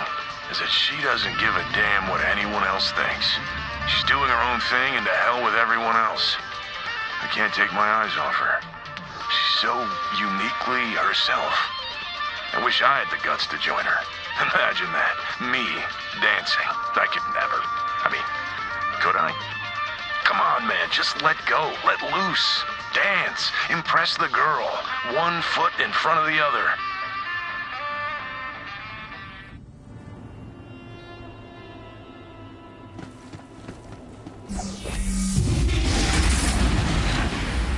is that she doesn't give a damn what anyone else thinks. She's doing her own thing, and to hell with everyone else. I can't take my eyes off her. She's so uniquely herself. I wish I had the guts to join her. Imagine that. Me, dancing. I could never. I mean, could I? Come on, man. Just let go. Let loose. Dance. Impress the girl. One foot in front of the other.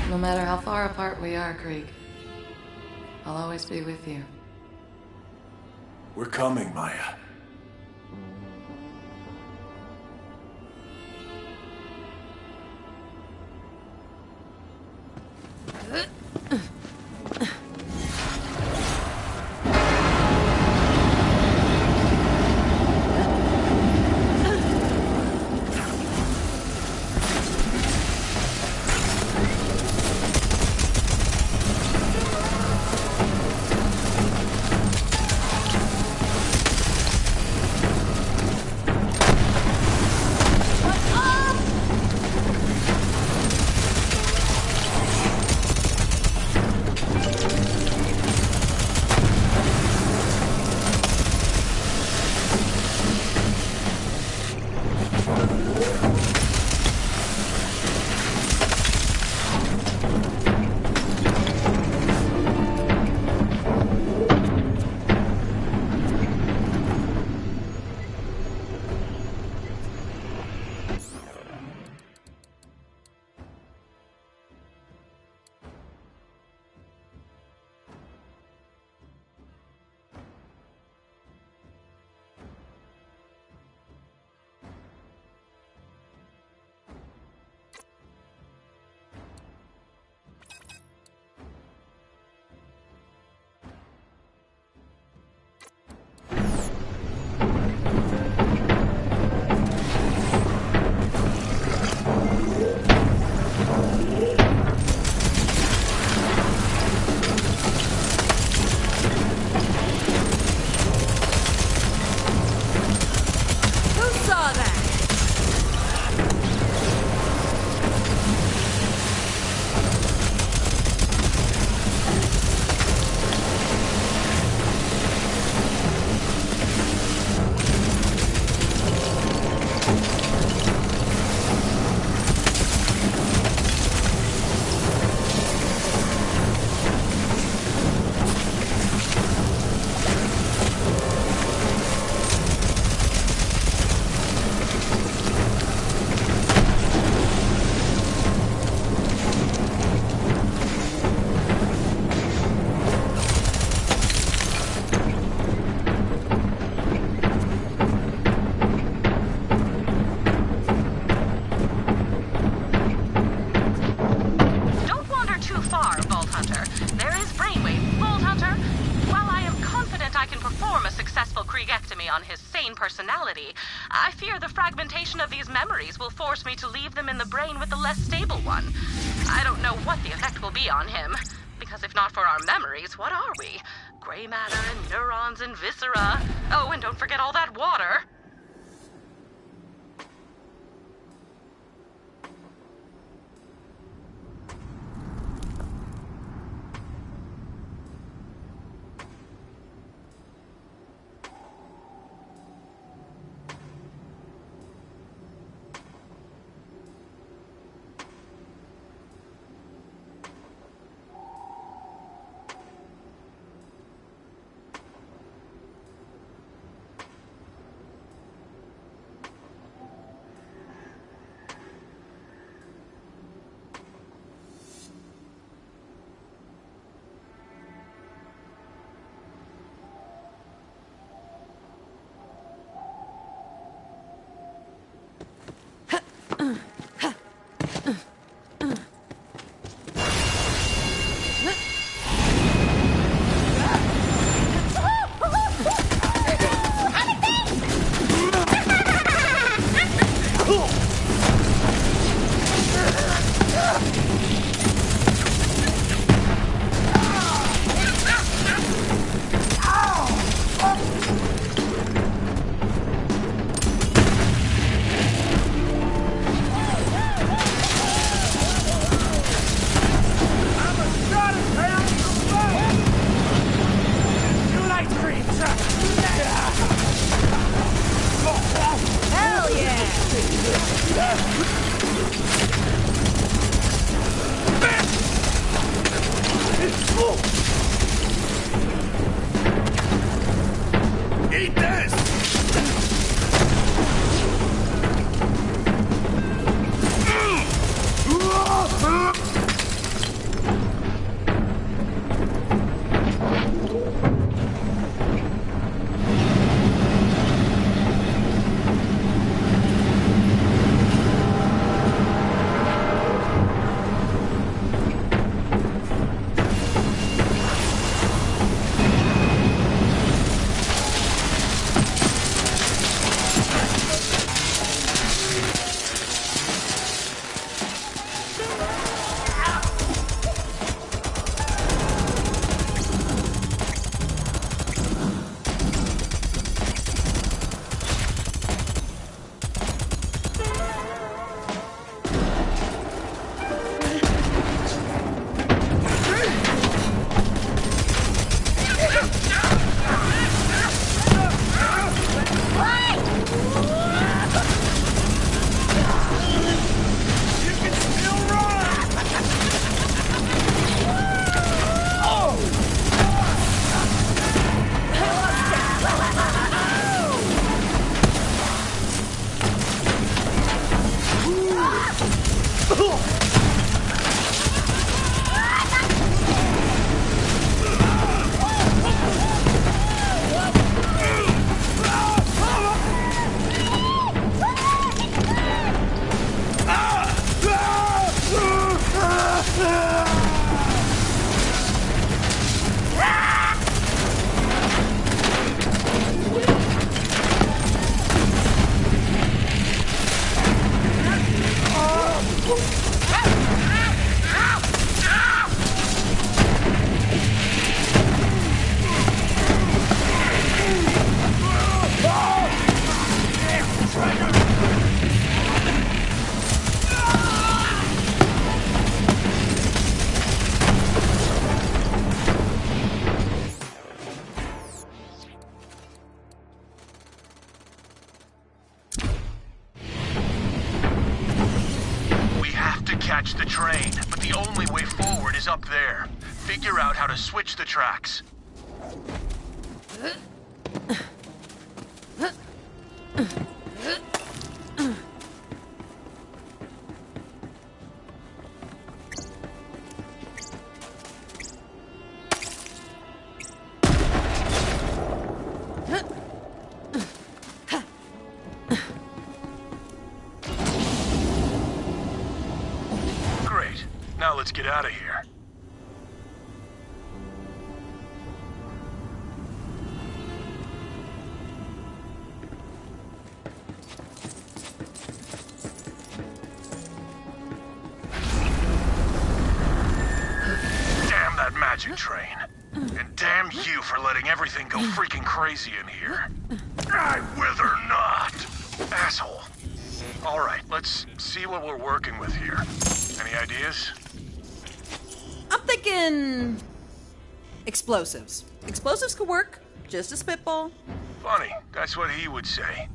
No matter how far apart we are, Krieg, I'll always be with you. We're coming, Maya. On his sane personality, I fear the fragmentation of these memories will force me to leave them in the brain with the less stable one. I don't know what the effect will be on him, because if not for our memories, what are we? Gray matter and neurons and viscera. Oh, and don't forget all that water. catch the train, but the only way forward is up there. Figure out how to switch the tracks. Great. Now let's get out of here. Damn that magic train. And damn you for letting everything go freaking crazy in here. I wither not! Asshole. Alright, let's see what we're working with here. Any ideas? I'm thinking... explosives. Explosives could work. Just a spitball. Funny, that's what he would say.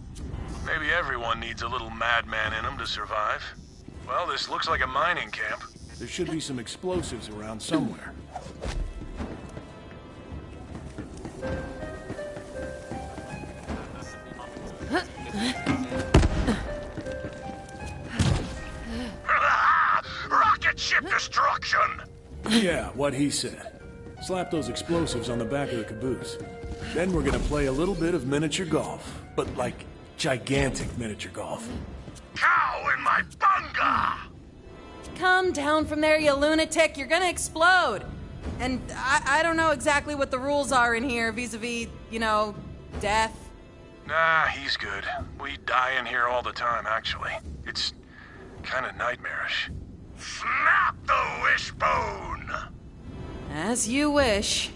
Maybe everyone needs a little madman in them to survive. Well, this looks like a mining camp. There should be some explosives around somewhere. Rocket ship destruction! Yeah, what he said. Slap those explosives on the back of the caboose. Then we're gonna play a little bit of miniature golf. But like, gigantic miniature golf. Cow in my bunga! Come down from there, you lunatic. You're gonna explode. And I don't know exactly what the rules are in here vis-a-vis, you know, death. Nah, he's good. We die in here all the time, actually. It's kind of nightmarish. Snap the wishbone! As you wish.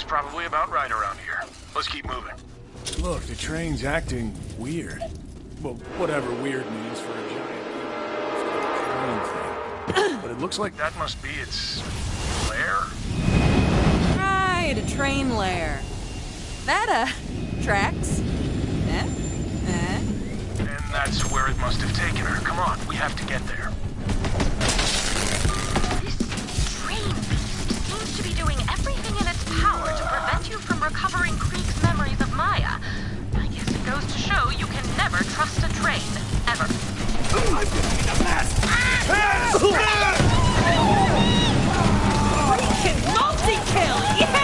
Probably about right around here. Let's keep moving. Look, the train's acting weird. Well, whatever weird means for a giant train thing. But it looks like that must be its lair. Right, a train lair. That, tracks. And that's where it must have taken her. Come on, we have to get there. power to prevent you from recovering Krieg's memories of Maya. I guess it goes to show you can never trust a train, ever. I'm getting a mess! Freaking multi-kill! Yeah!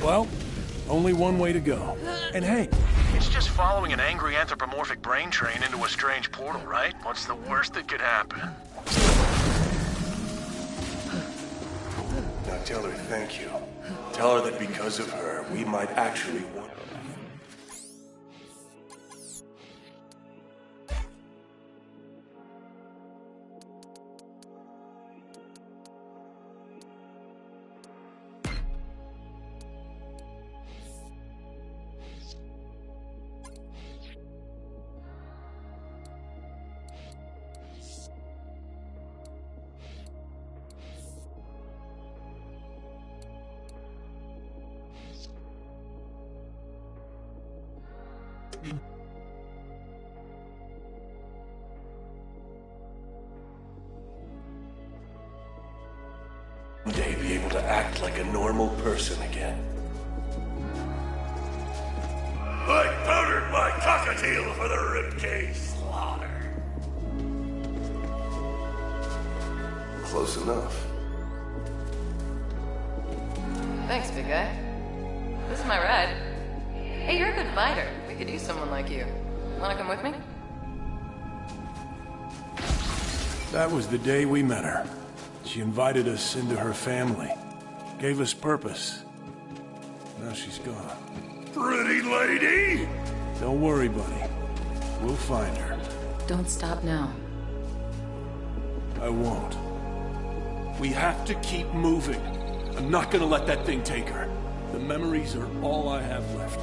Well, only one way to go. And hey, It's just following an angry anthropomorphic brain train into a strange portal, right? What's the worst that could happen? Now tell her thank you. Tell her that because of her, we might actually want... One day be able to act like a normal person again. I powdered my cockatiel for the ribcage slaughter. Close enough. Thanks, big guy. This is my ride. Hey, you're a good fighter. We could use someone like you. Wanna come with me? that was the day we met her. She invited us into her family. Gave us purpose. Now she's gone. Pretty lady! Don't worry, buddy. We'll find her. Don't stop now. I won't. We have to keep moving. I'm not gonna let that thing take her. The memories are all I have left.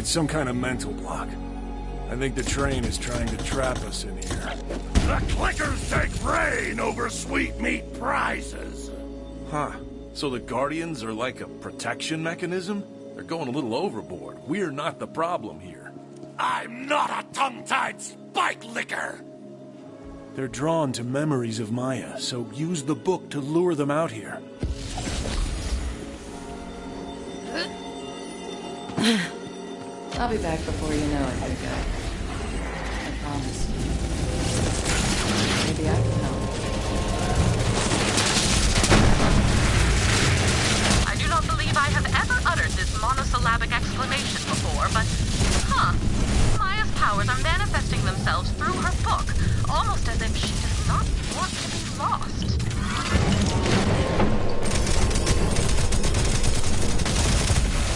It's some kind of mental block. I think the train is trying to trap us in here. The clickers take reign over sweet meat prizes. Huh. So the Guardians are like a protection mechanism? They're going a little overboard. We're not the problem here. I'm not a tongue-tied spike licker. They're drawn to memories of Maya, so use the book to lure them out here. I'll be back before you know it, big guy. I promise. Maybe I can help. I do not believe I have ever uttered this monosyllabic exclamation before, but... Maya's powers are manifesting themselves through her book, almost as if she does not want to be lost.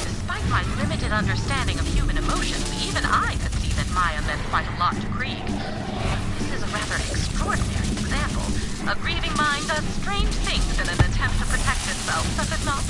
Despite my limited understanding of human emotions, even I could see that Maya meant quite a lot to Krieg. This is a rather extraordinary example. A grieving mind does strange things in an attempt to protect itself, does it not?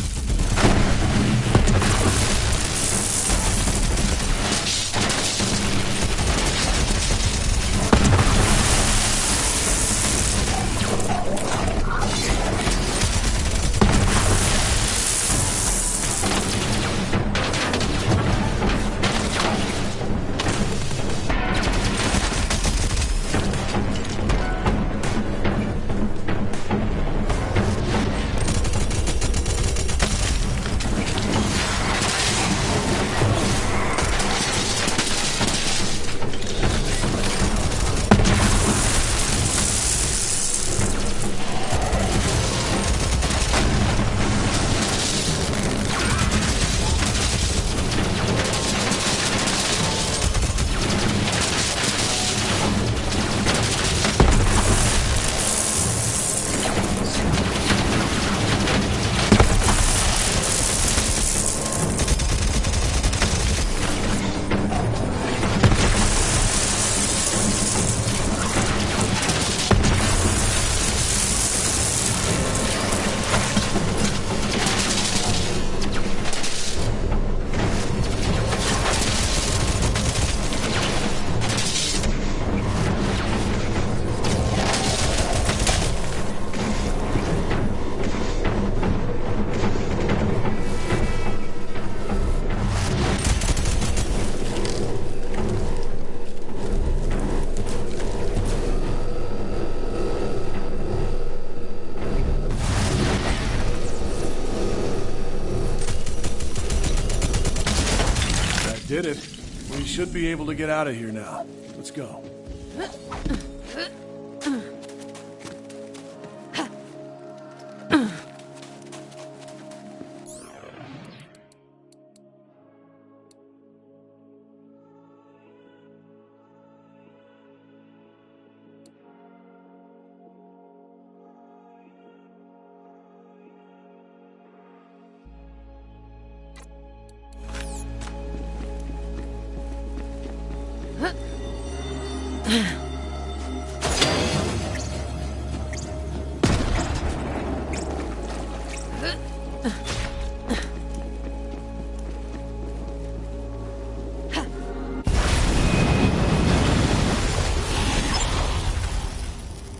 Did it. We should be able to get out of here now. Let's go.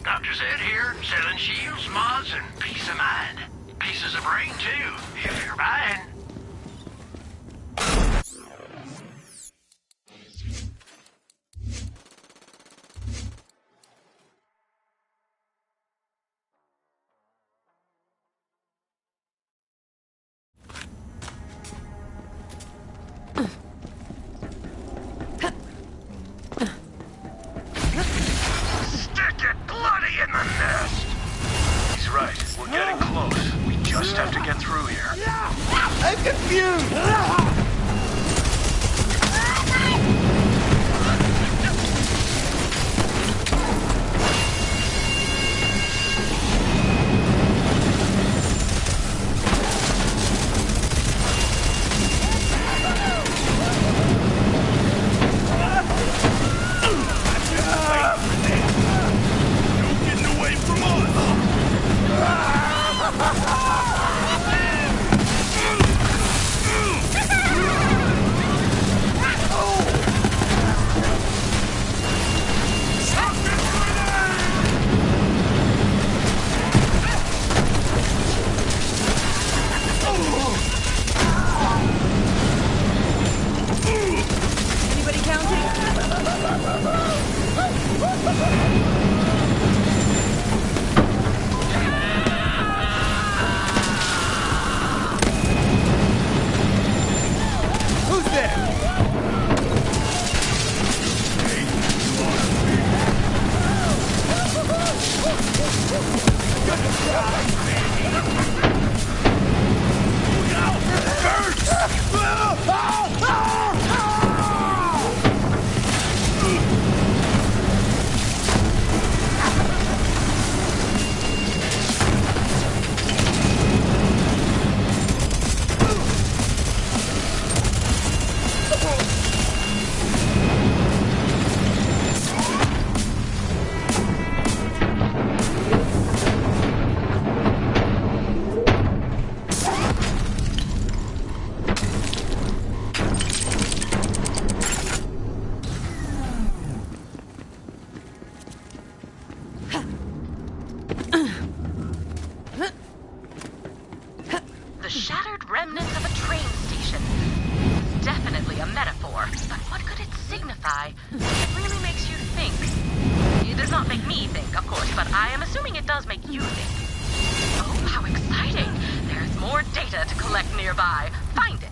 Dr. Zed here, selling shields, mods, and peace of mind. Pieces of brain, too, if you're buying. does not make me think, of course, but I am assuming it does make you think. Oh, how exciting! There's more data to collect nearby. Find it.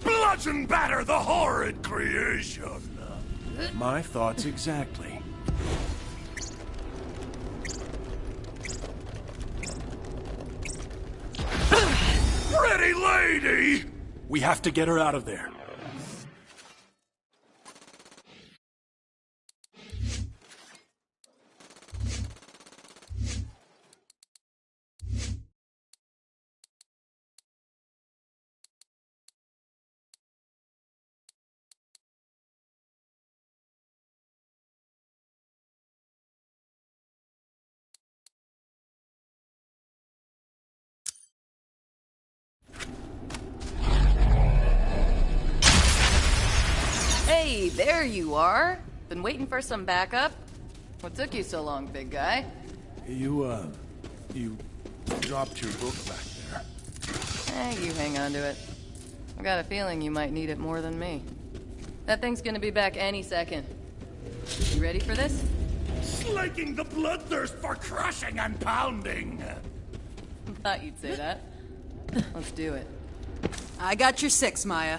Bludgeon batter the horrid creation! My thoughts exactly. Pretty lady! We have to get her out of there. Hey, there you are. Been waiting for some backup. What took you so long, big guy? You dropped your book back there. You hang on to it. I got a feeling you might need it more than me. That thing's gonna be back any second. You ready for this? Slaking the bloodthirst for crushing and pounding! Thought you'd say that. Let's do it. I got your 6, Maya.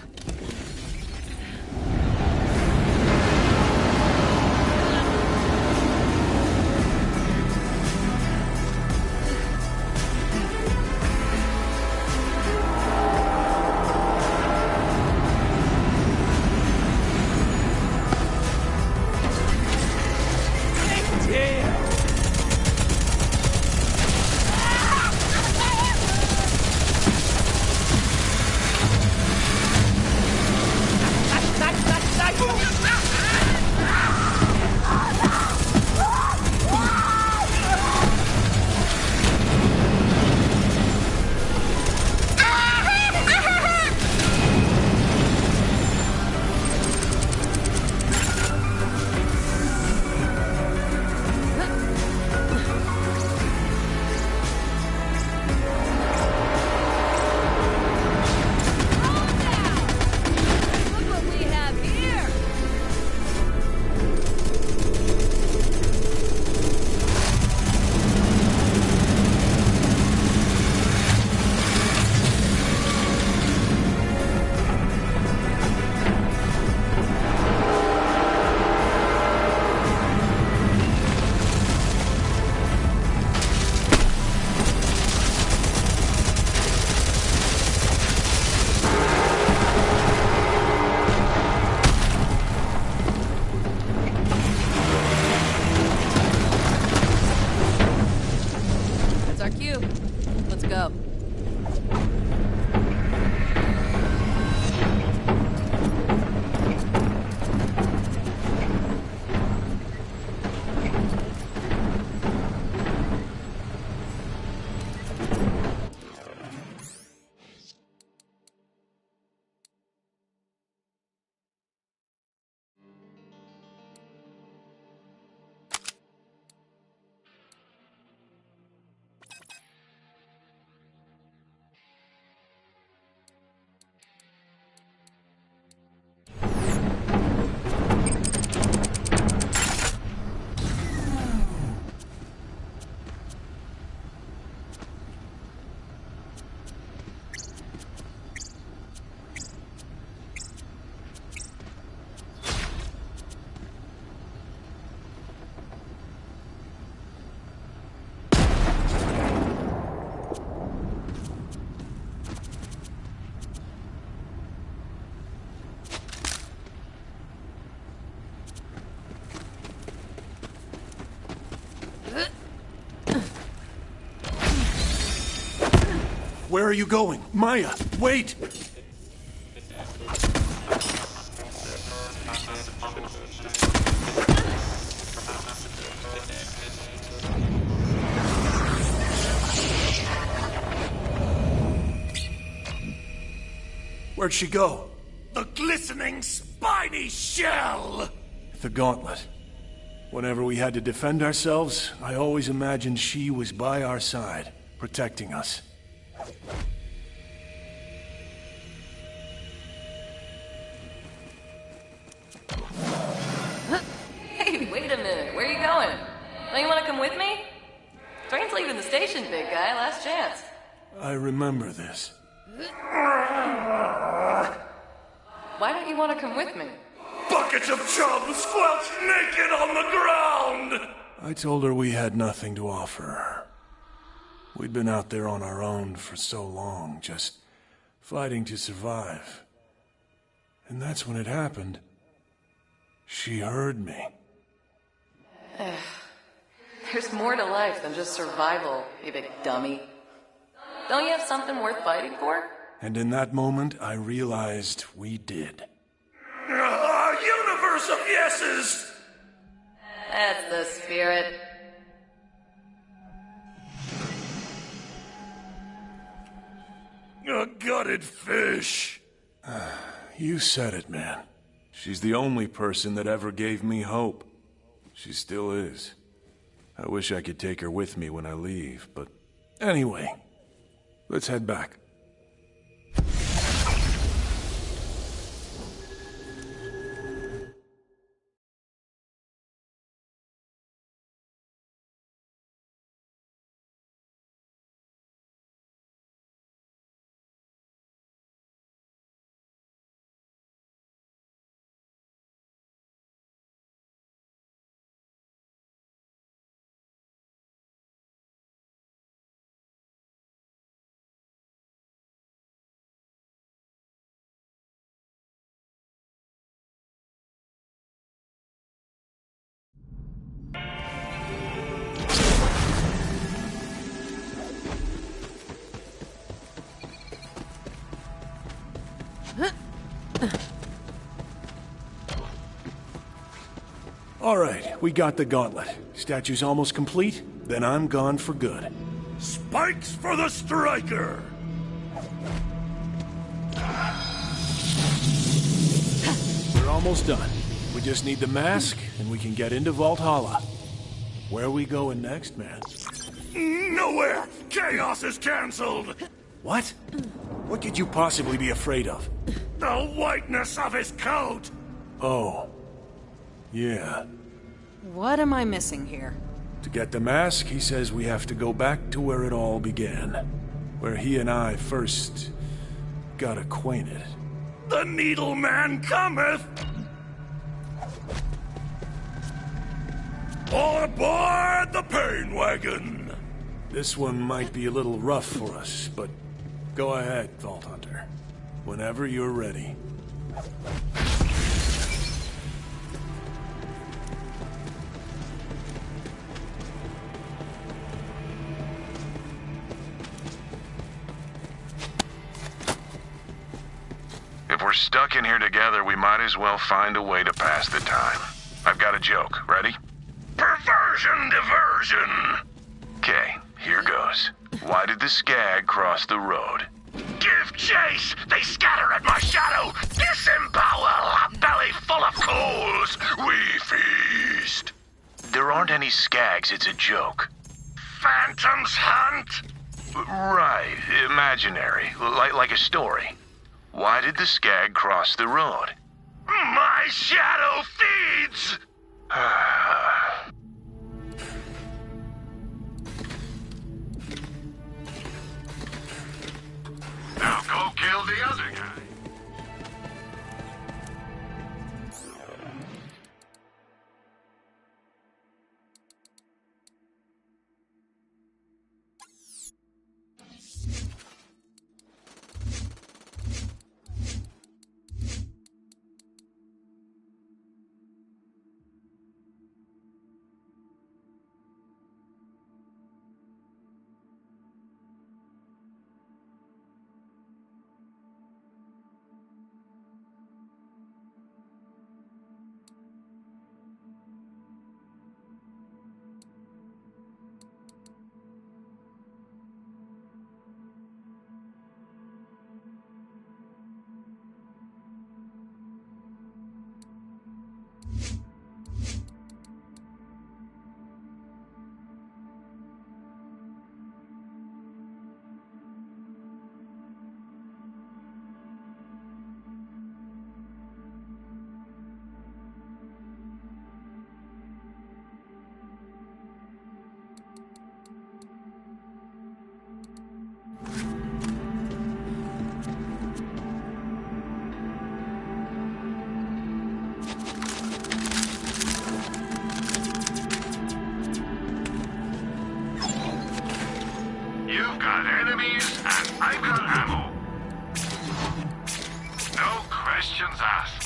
where are you going? Maya, wait! Where'd she go? The glistening, spiny shell! The gauntlet. Whenever we had to defend ourselves, I always imagined she was by our side, protecting us. Hey, wait a minute. Where are you going? Don't you want to come with me? Train's leaving the station, big guy. Last chance. I remember this. Why don't you want to come with me? Buckets of chums squelched naked on the ground! I told her we had nothing to offer her. We'd been out there on our own for so long, just fighting to survive. And that's when it happened. She heard me. There's more to life than just survival, you big dummy. Don't you have something worth fighting for? And in that moment, I realized we did. A universe of yeses! That's the spirit. A gutted fish. You said it, man. She's the only person that ever gave me hope. She still is. I wish I could take her with me when I leave, but anyway, let's head back. All right, we got the gauntlet. Statue's almost complete, then I'm gone for good. Spikes for the striker! We're almost done. We just need the mask, and we can get into Valhalla. Where are we going next, man? Nowhere! Chaos is cancelled! What? What could you possibly be afraid of? The whiteness of his coat! Oh. Yeah. What am I missing here? To get the mask, he says we have to go back to where it all began. Where he and I first got acquainted. The Needle Man cometh! Aboard the pain wagon! This one might be a little rough for us, but go ahead, Vault Hunter. Whenever you're ready. If we're stuck in here together, we might as well find a way to pass the time. I've got a joke. Ready? Perversion diversion! Okay, here goes. Why did the skag cross the road? Give chase! They scatter at my shadow! Disembowel! A belly full of coals! We feast! There aren't any skags, it's a joke. Phantoms hunt? Right, imaginary, like a story. Why did the skag cross the road? My shadow feeds! Now go kill the other guy. got enemies, and I've got ammo. No questions asked.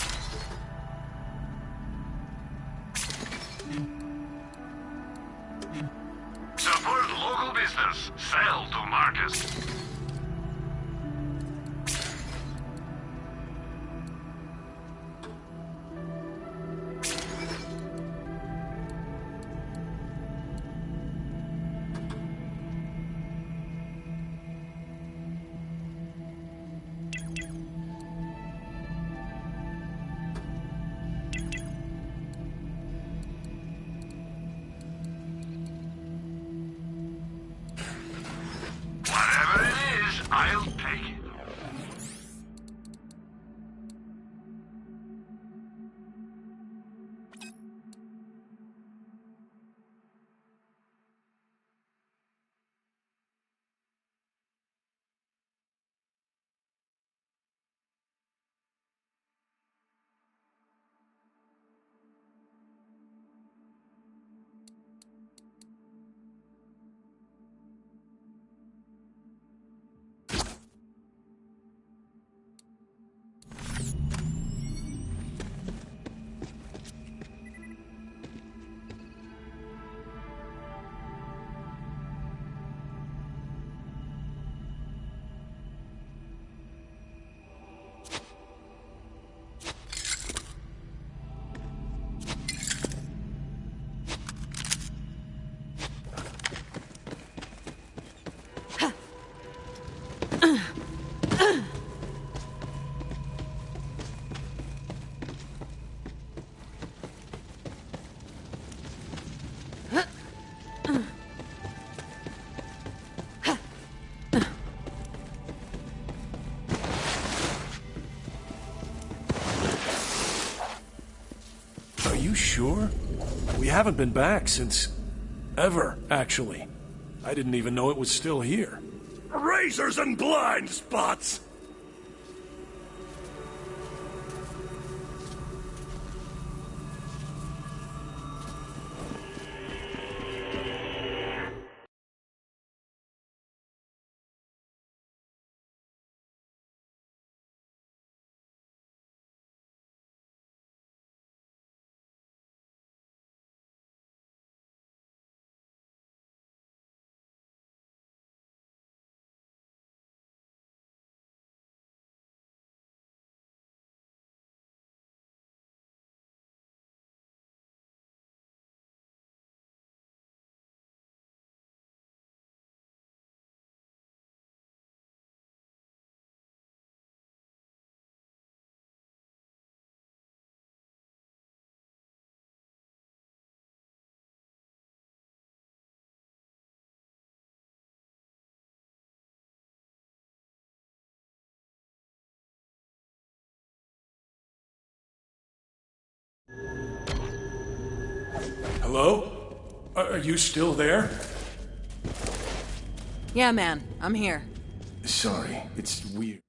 Support local business. Sell to Marcus. Whatever it is, I'll take it. Are you sure? We haven't been back since... ever, actually. I didn't even know it was still here. Razors and blind spots! Hello? Are you still there? Yeah, man, I'm here. Sorry, it's weird.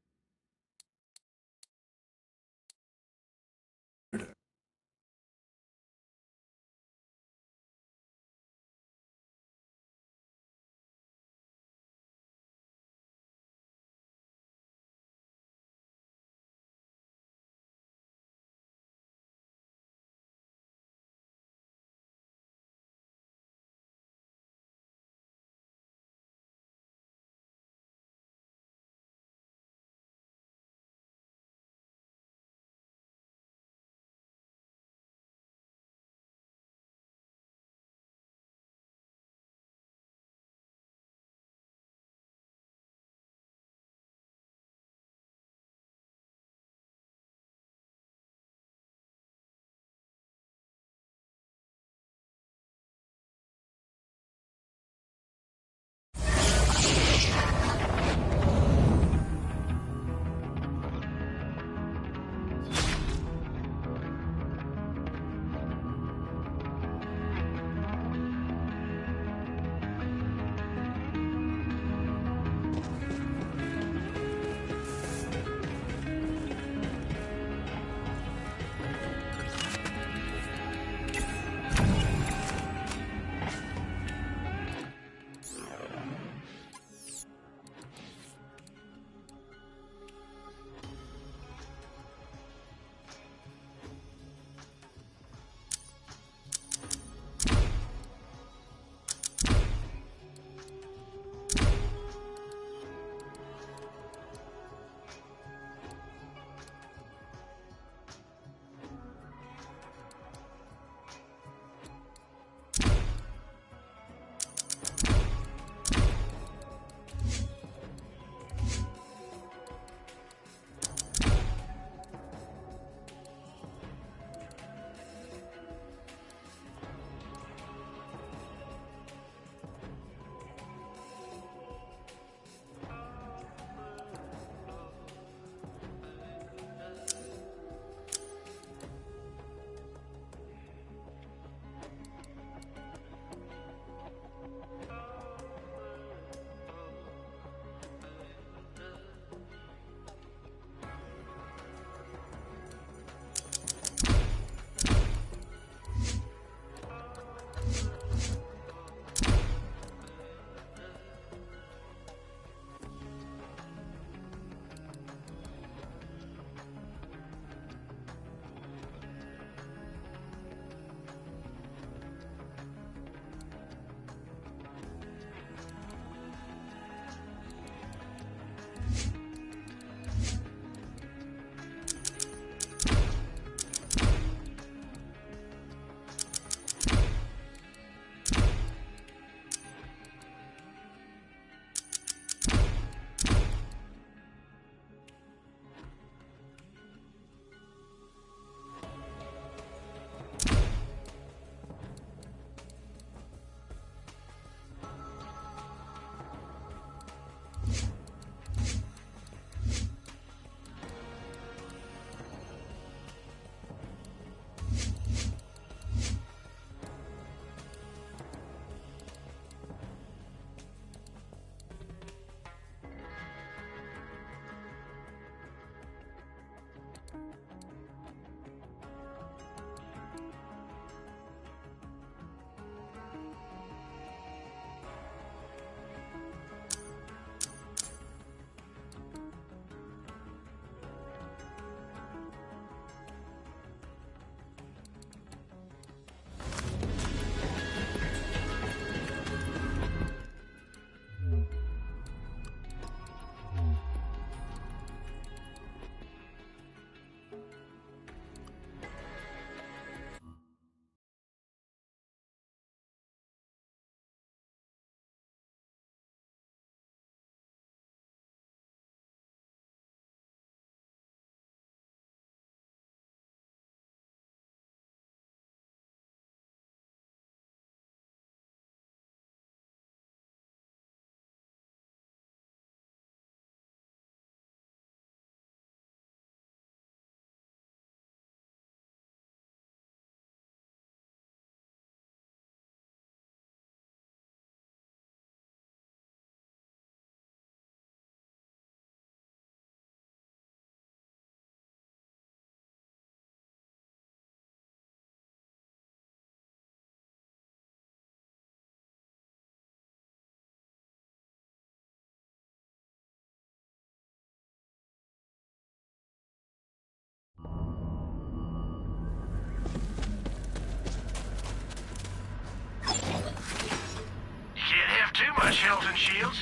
and shields?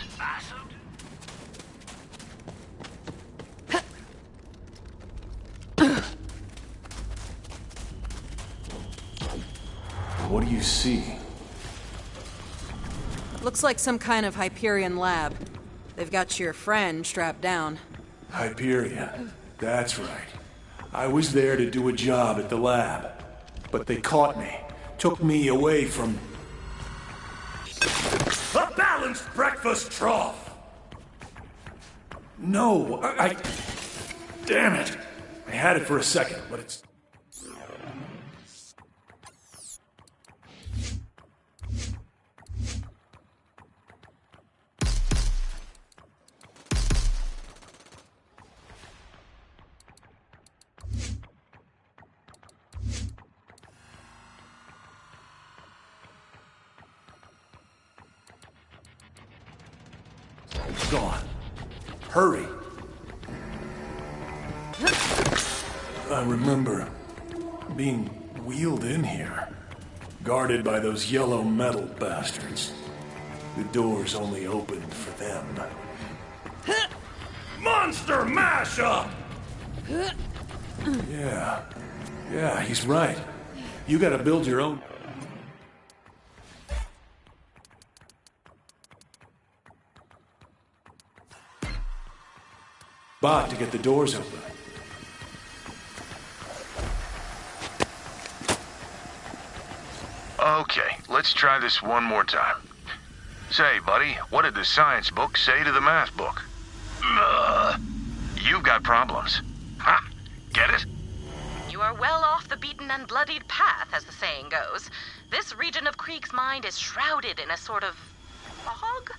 What do you see? Looks like some kind of Hyperion lab. They've got your friend strapped down. Hyperion. That's right. I was there to do a job at the lab. But they caught me. Took me away from... A balanced breakfast trough! No, I... Damn it. I had it for a second, but it's... Gone. Hurry. I remember being wheeled in here, guarded by those yellow metal bastards. The doors only opened for them. Monster mashup! Yeah, he's right. You gotta build your own... bot to get the doors open. Okay, let's try this one more time. Say, buddy, what did the science book say to the math book? You've got problems. Ha! Get it? You are well off the beaten and bloodied path, as the saying goes. This region of Krieg's mind is shrouded in a sort of fog?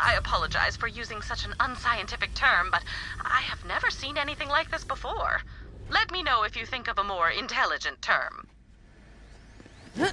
I apologize for using such an unscientific term, but I have never seen anything like this before. Let me know if you think of a more intelligent term. Right?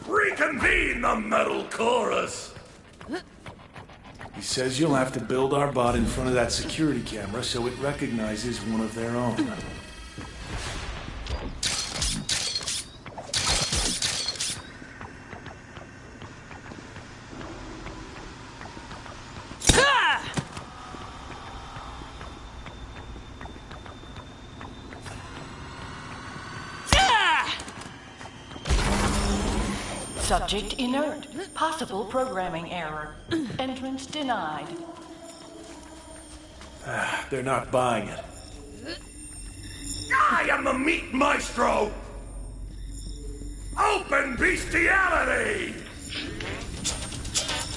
Reconvene the metal chorus! He says you'll have to build our bot in front of that security camera so it recognizes one of their own. Subject inert. Possible programming error. Entrance denied. They're not buying it. I am the meat maestro! Open bestiality!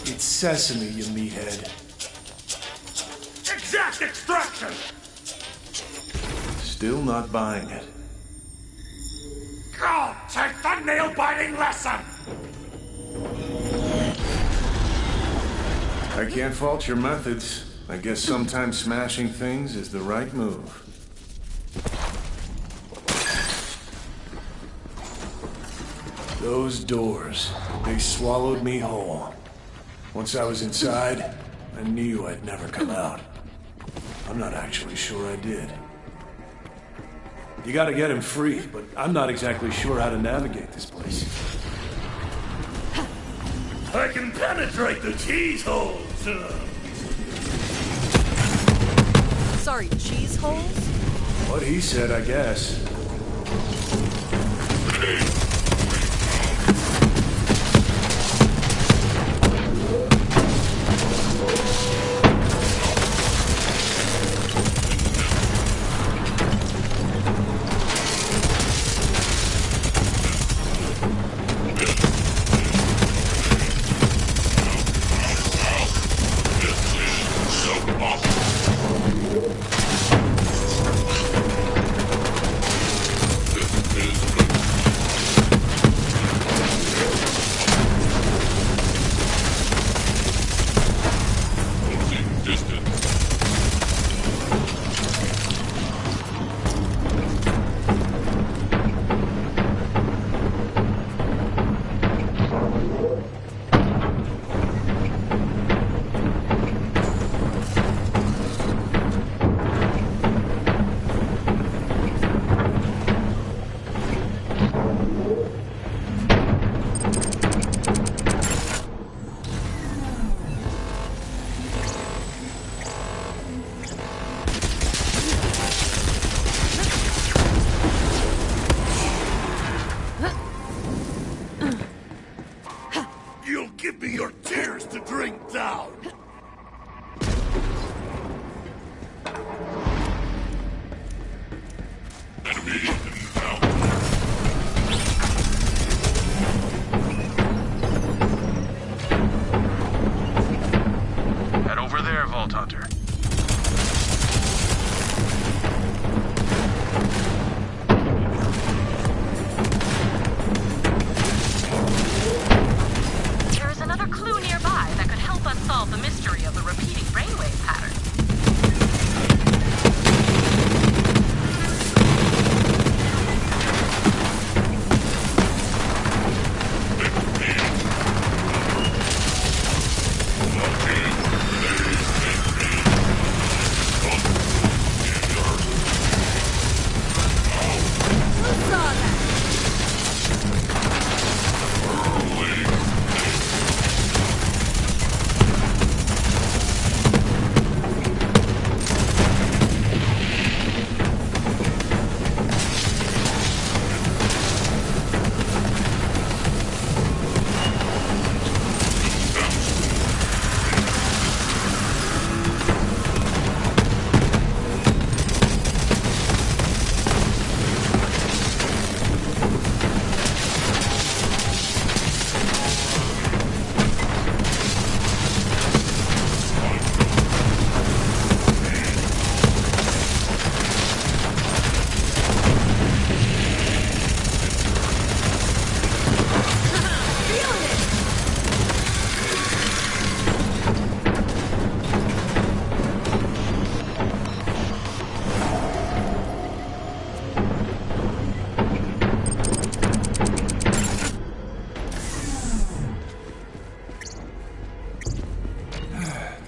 It's sesame, you meathead. Exact extraction! Still not buying it. Go take the nail-biting lesson! I can't fault your methods. I guess sometimes smashing things is the right move. Those doors, they swallowed me whole. Once I was inside, I knew I'd never come out. I'm not actually sure I did. You gotta get him free, but I'm not exactly sure how to navigate this place. I can penetrate the cheese holes! Sorry, cheese holes? What he said, I guess. Give me your tears to drink down! Head over there, Vault Hunter. Solve the mystery of the repeating brainwave pattern.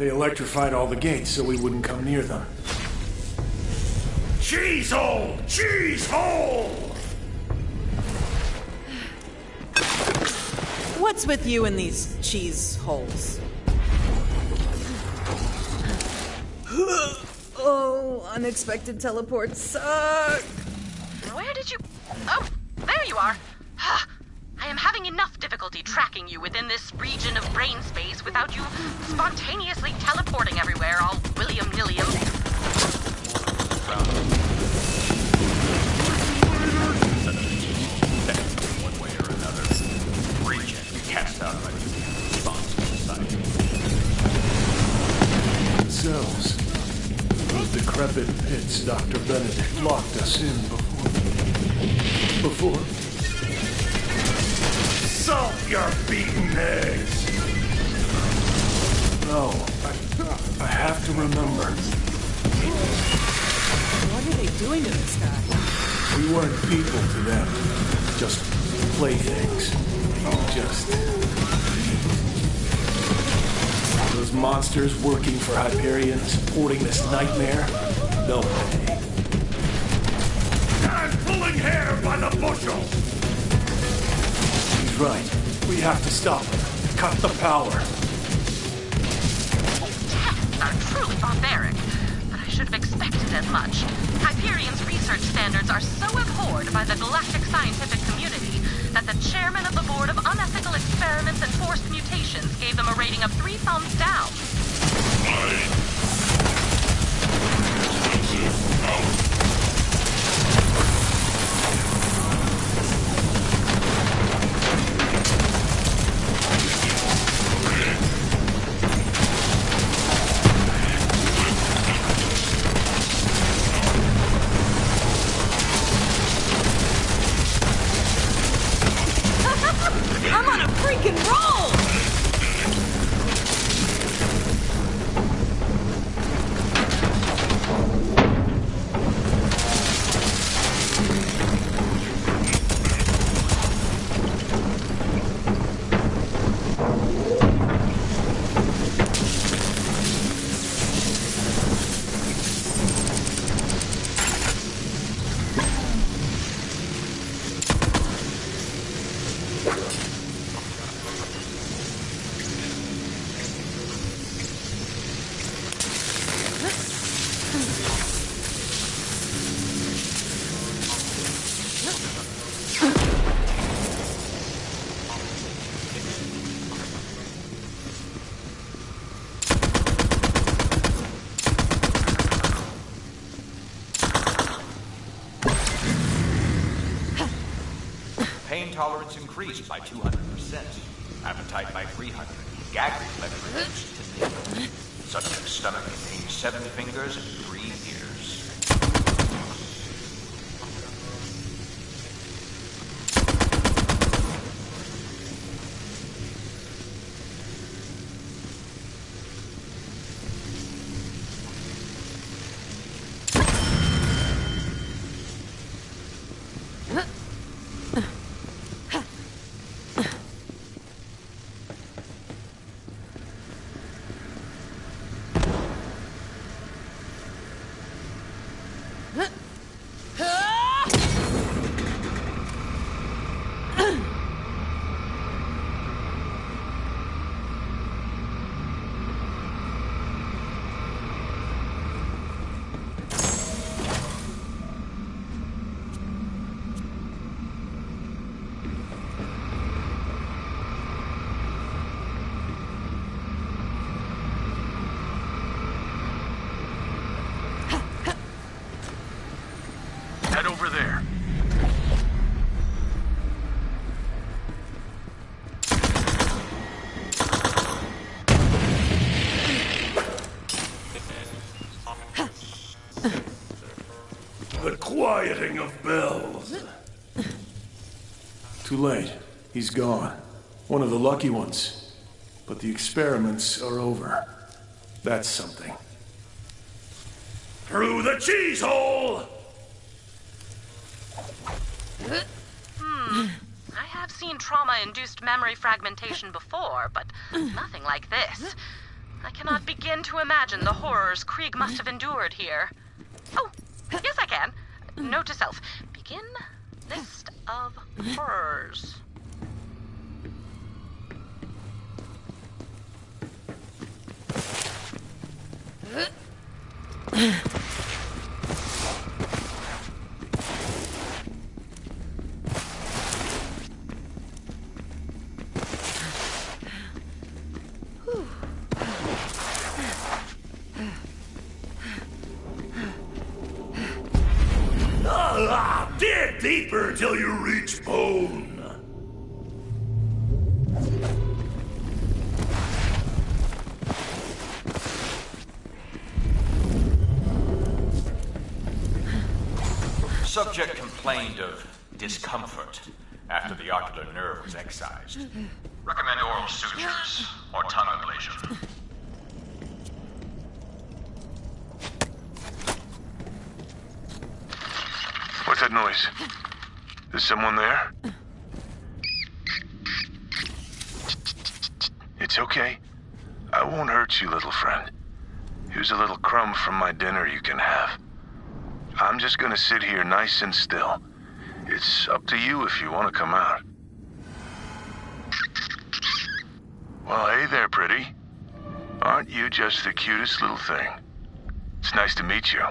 They electrified all the gates so we wouldn't come near them. Cheese hole! Cheese hole! What's with you and these cheese holes? Oh, unexpected teleports suck. Where did you... Oh, there you are. I am having enough difficulty tracking you within this region of brain space without you spontaneously teleporting everywhere, all william-nilliam. One way or another, region cast out by the responsible society. Cells. Those decrepit pits Dr. Benedict locked us in before. Salt your beaten eggs! No, I have to remember. What are they doing to this guy? We weren't people to them. Just playthings. Those monsters working for Hyperion, supporting this nightmare, they'll pay. I'm pulling hair by the bushel! He's right. We have to stop him. Cut the power. These tests are truly barbaric, but I should have expected as much. Hyperion's research standards are so abhorred by the galactic scientific community that the chairman of the Board of Unethical Experiments and Forced Mutations gave them a rating of 3 thumbs down. I'm on a freaking roll! Pain tolerance increased by 200%. Appetite by 300. Gag reflex reduced to 0. Subject's stomach contains 7 fingers and 3 ears. Head over there. The quieting of bells. Too late. He's gone. One of the lucky ones. But the experiments are over. That's something. Through the cheese hole! I have seen trauma-induced memory fragmentation before, but nothing like this. I cannot begin to imagine the horrors Krieg must have endured here. Oh, yes I can. Note to self. Begin list of horrors. Dig deeper until you reach bone. Subject complained of discomfort after the ocular nerve was excised. Recommend oral sutures or tongue ablation. What's that noise? Is someone there? It's okay. I won't hurt you, little friend. Here's a little crumb from my dinner you can have. I'm just gonna sit here nice and still. It's up to you if you want to come out. Well, hey there, pretty. Aren't you just the cutest little thing? It's nice to meet you.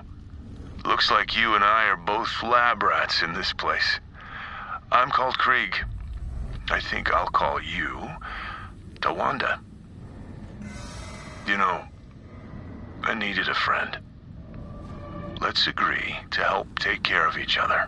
Looks like you and I are both lab rats in this place. I'm called Krieg. I think I'll call you Tawanda. You know, I needed a friend. Let's agree to help take care of each other.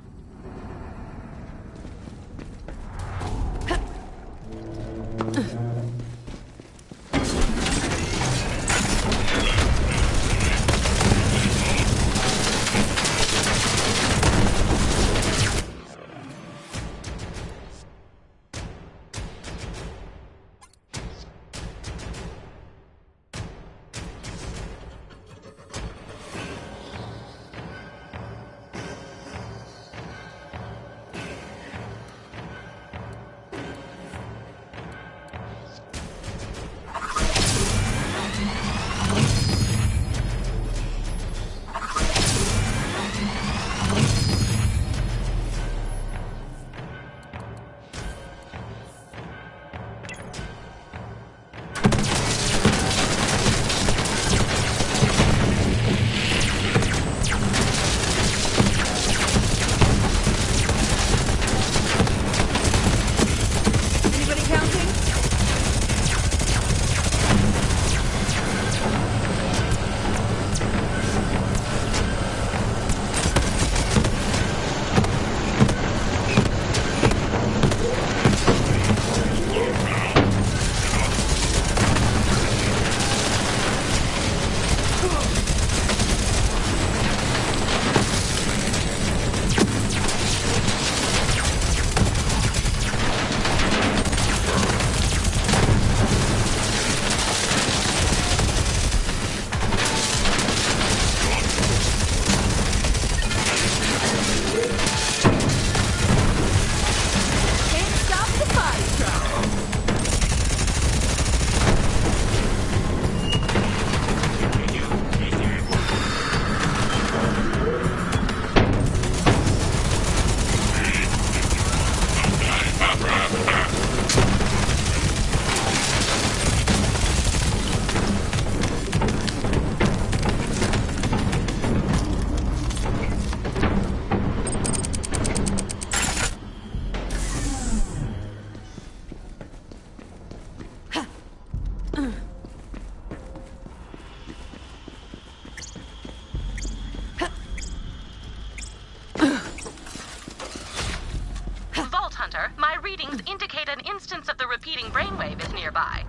My readings indicate an instance of the repeating brainwave is nearby.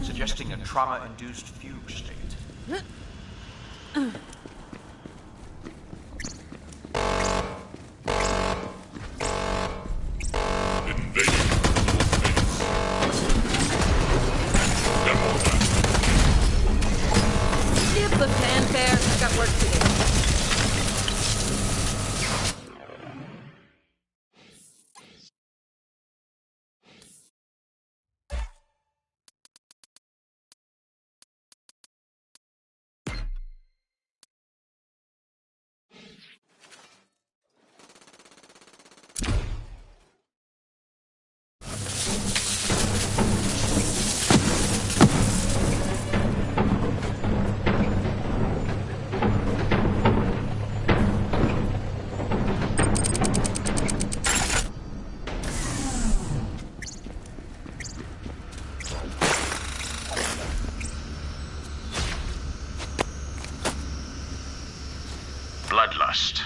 suggesting a trauma-induced fugue state. Skip the fanfare. I got work to do. Bloodlust.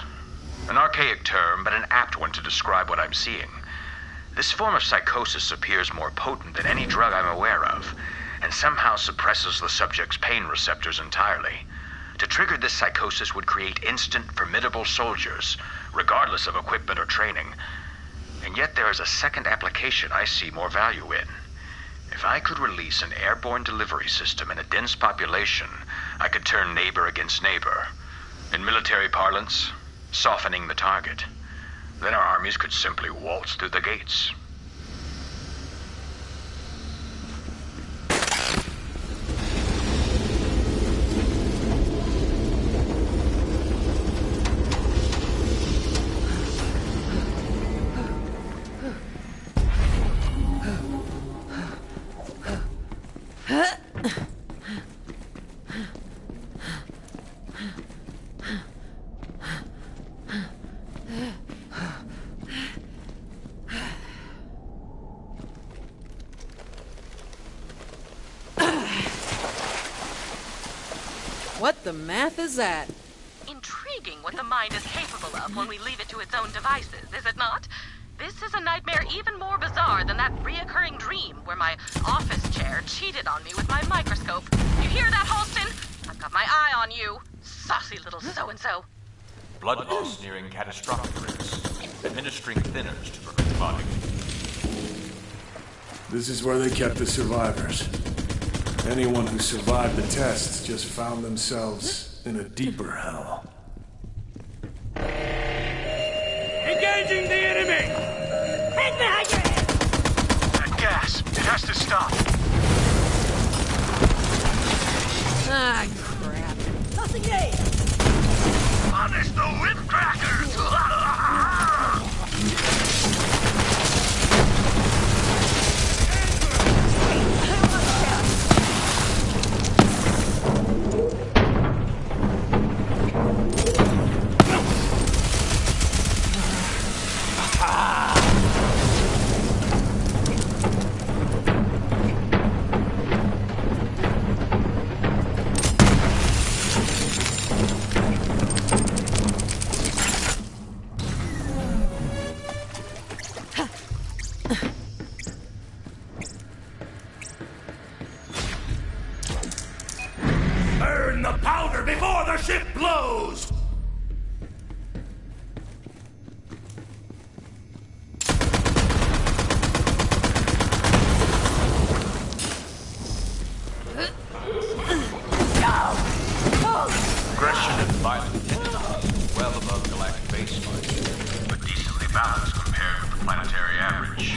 An archaic term, but an apt one to describe what I'm seeing. This form of psychosis appears more potent than any drug I'm aware of, and somehow suppresses the subject's pain receptors entirely. To trigger this psychosis would create instant, formidable soldiers, regardless of equipment or training. And yet there is a second application I see more value in. If I could release an airborne delivery system in a dense population, I could turn neighbor against neighbor. In military parlance, softening the target. Then our armies could simply waltz through the gates. What the math is that? Intriguing what the mind is capable of when we leave it to its own devices, is it not? This is a nightmare even more bizarre than that reoccurring dream where my office chair cheated on me with my microscope. You hear that, Halston? I've got my eye on you, saucy little so-and-so. Blood loss nearing catastrophic risks. Administering thinners to prevent clotting. This is where they kept the survivors. Anyone who survived the tests just found themselves in a deeper hell. Engaging the enemy! Head behind your head! That gas, it has to stop. Ah, crap. Nothing yet! Punish the whip crackers! Burn the powder before the ship blows! Aggression and violent tendencies well above galactic baseline, but decently balanced compared with the planetary average.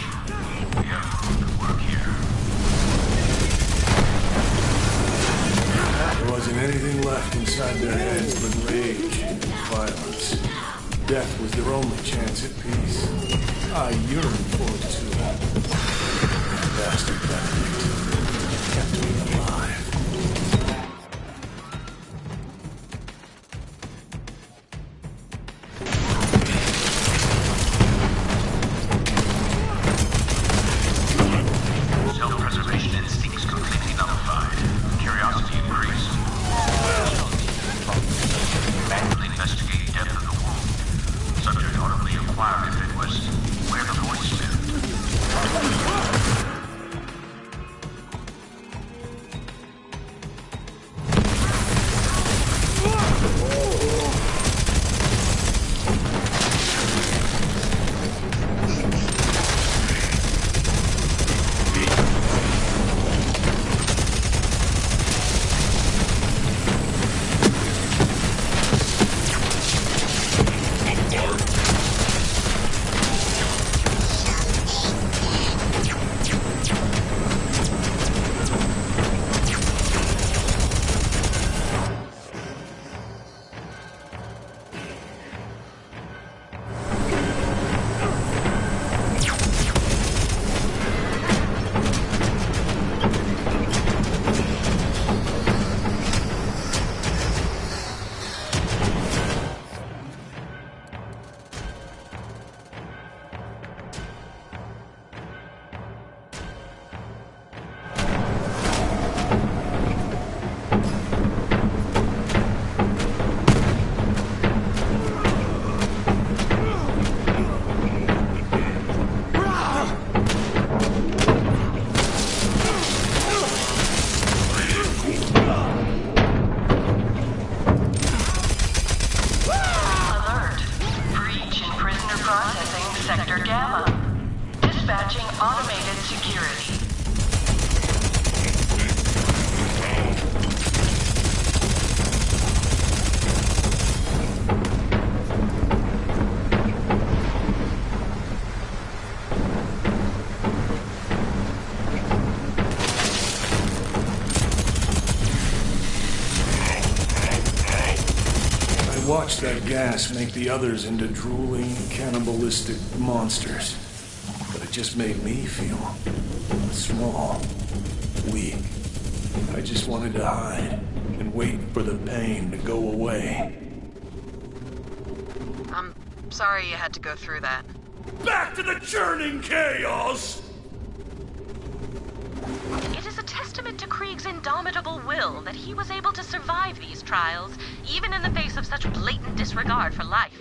We have room to work here. There wasn't anything left inside their heads but rage and violence. Death was their only chance at peace. I yearned for it too. Bastard Benedict kept me alive. Self-preservation instincts completely nullified. Curiosity increased. Manually investigate depth of the wound. Subject audibly inquired if it was where the voice lived. watched that gas make the others into drooling, cannibalistic monsters. But it just made me feel small, weak. I just wanted to hide and wait for the pain to go away. I'm sorry you had to go through that. Back to the churning chaos! It is a testament to Krieg's indomitable will that he was able to survive these trials, even in the face of such blatant disregard for life.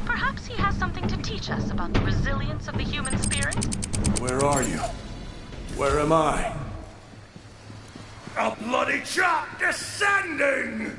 Perhaps he has something to teach us about the resilience of the human spirit? Where are you? Where am I? A bloody chop descending!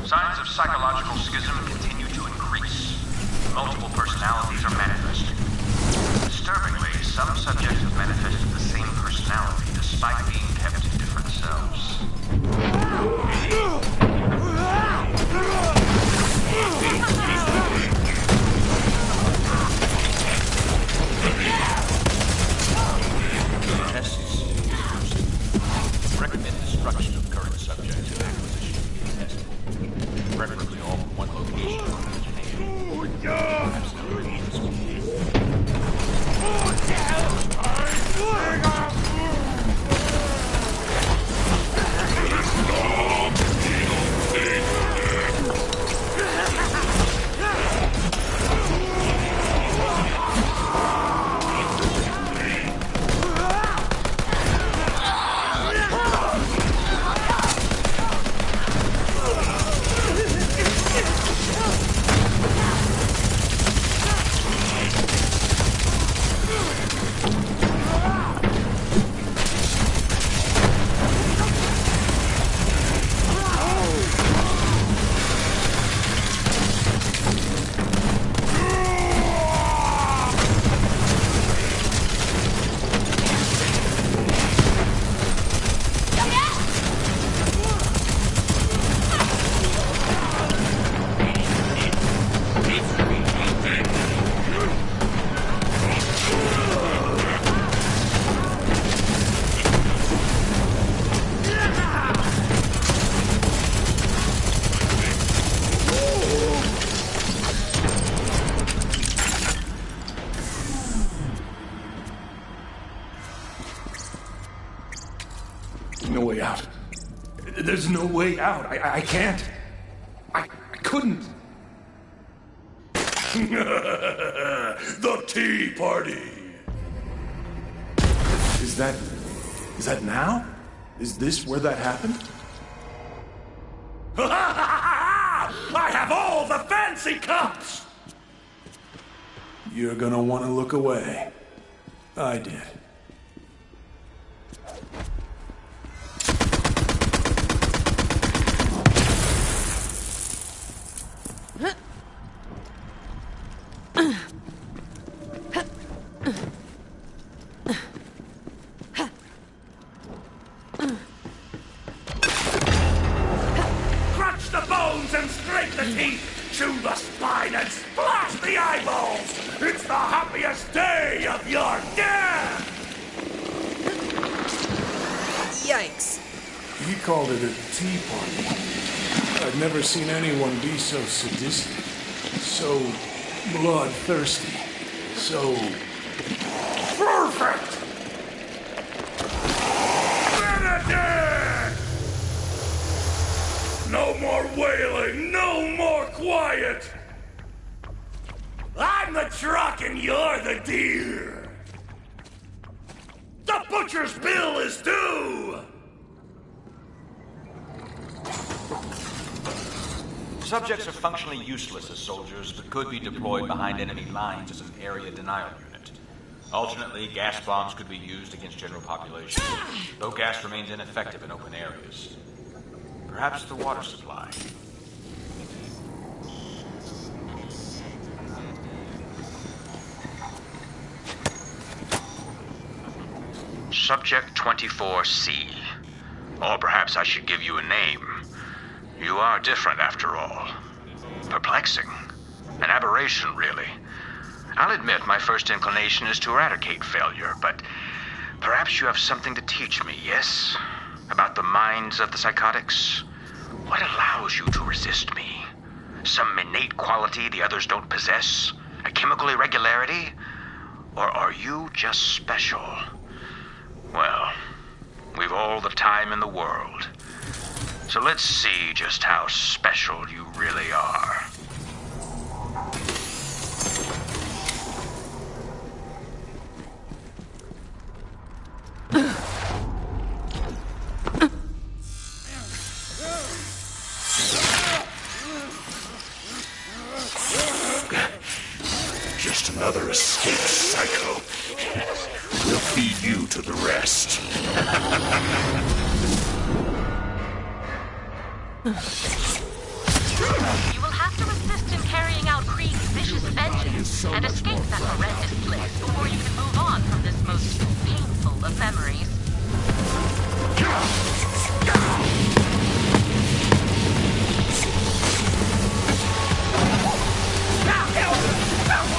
Signs of psychological schism continue to increase. Multiple personalities are manifesting. Disturbingly, some subjects have manifested the same personality despite being kept in different selves. Recommend destruction of current subjects and acquisition of new testing. Preferably all from one location of origination. No way out. There's no way out. I can't. I couldn't. The Tea Party! Is that now? Is this where that happened? I have all the fancy cups! You're gonna want to look away. I did. Crunch the bones and scrape the teeth, chew the spine, and splash the eyeballs! It's the happiest day of your death! Yikes. He called it a tea party. I've never seen anyone be so sadistic, so bloodthirsty, so... Perfect! Benedict! No more wailing, no more quiet! I'm the truck and you're the deer! The butcher's bill is due! Subjects are functionally useless as soldiers, but could be deployed behind enemy lines as an area denial unit. Alternately, gas bombs could be used against general population, though gas remains ineffective in open areas. Perhaps the water supply. Subject 24C. Or perhaps I should give you a name. You are different, after all. Perplexing. An aberration, really. I'll admit my first inclination is to eradicate failure, but perhaps you have something to teach me, yes? About the minds of the psychotics? What allows you to resist me? Some innate quality the others don't possess? A chemical irregularity? Or are you just special? Well, we've all the time in the world. So let's see just how special you really are. Just another escaped psycho. We'll feed you to the rest. You will have to assist in carrying out Krieg's vicious vengeance and escape that horrendous place before you can move on from this most painful of memories.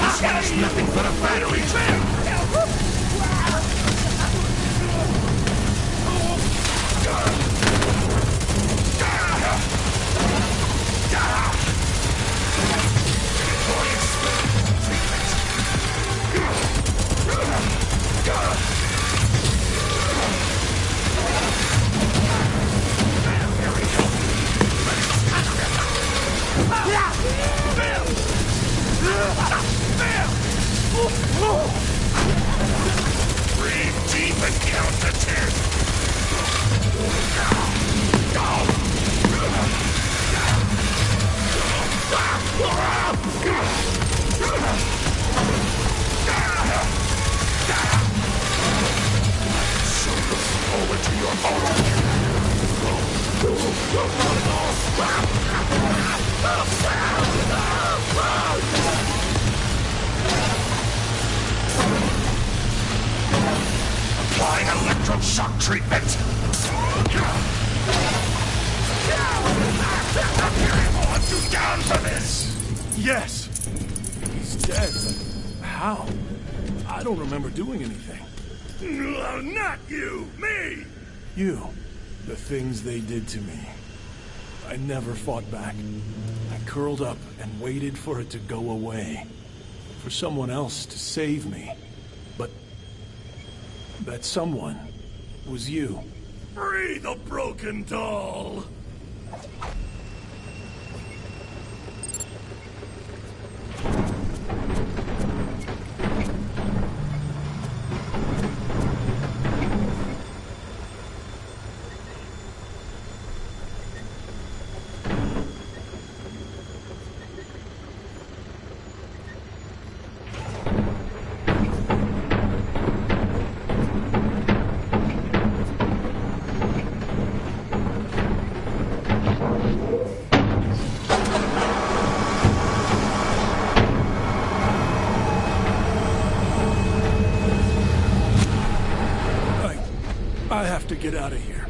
This one is nothing but a battery train! Breathe deep and count to 10. So look forward to your Applying electroshock treatment. Want you down for this? Yes! He's dead, but how? I don't remember doing anything. Not you! Me! You. The things they did to me. I never fought back. I curled up and waited for it to go away. For someone else to save me. But that someone was you. Free the broken doll! I have to get out of here.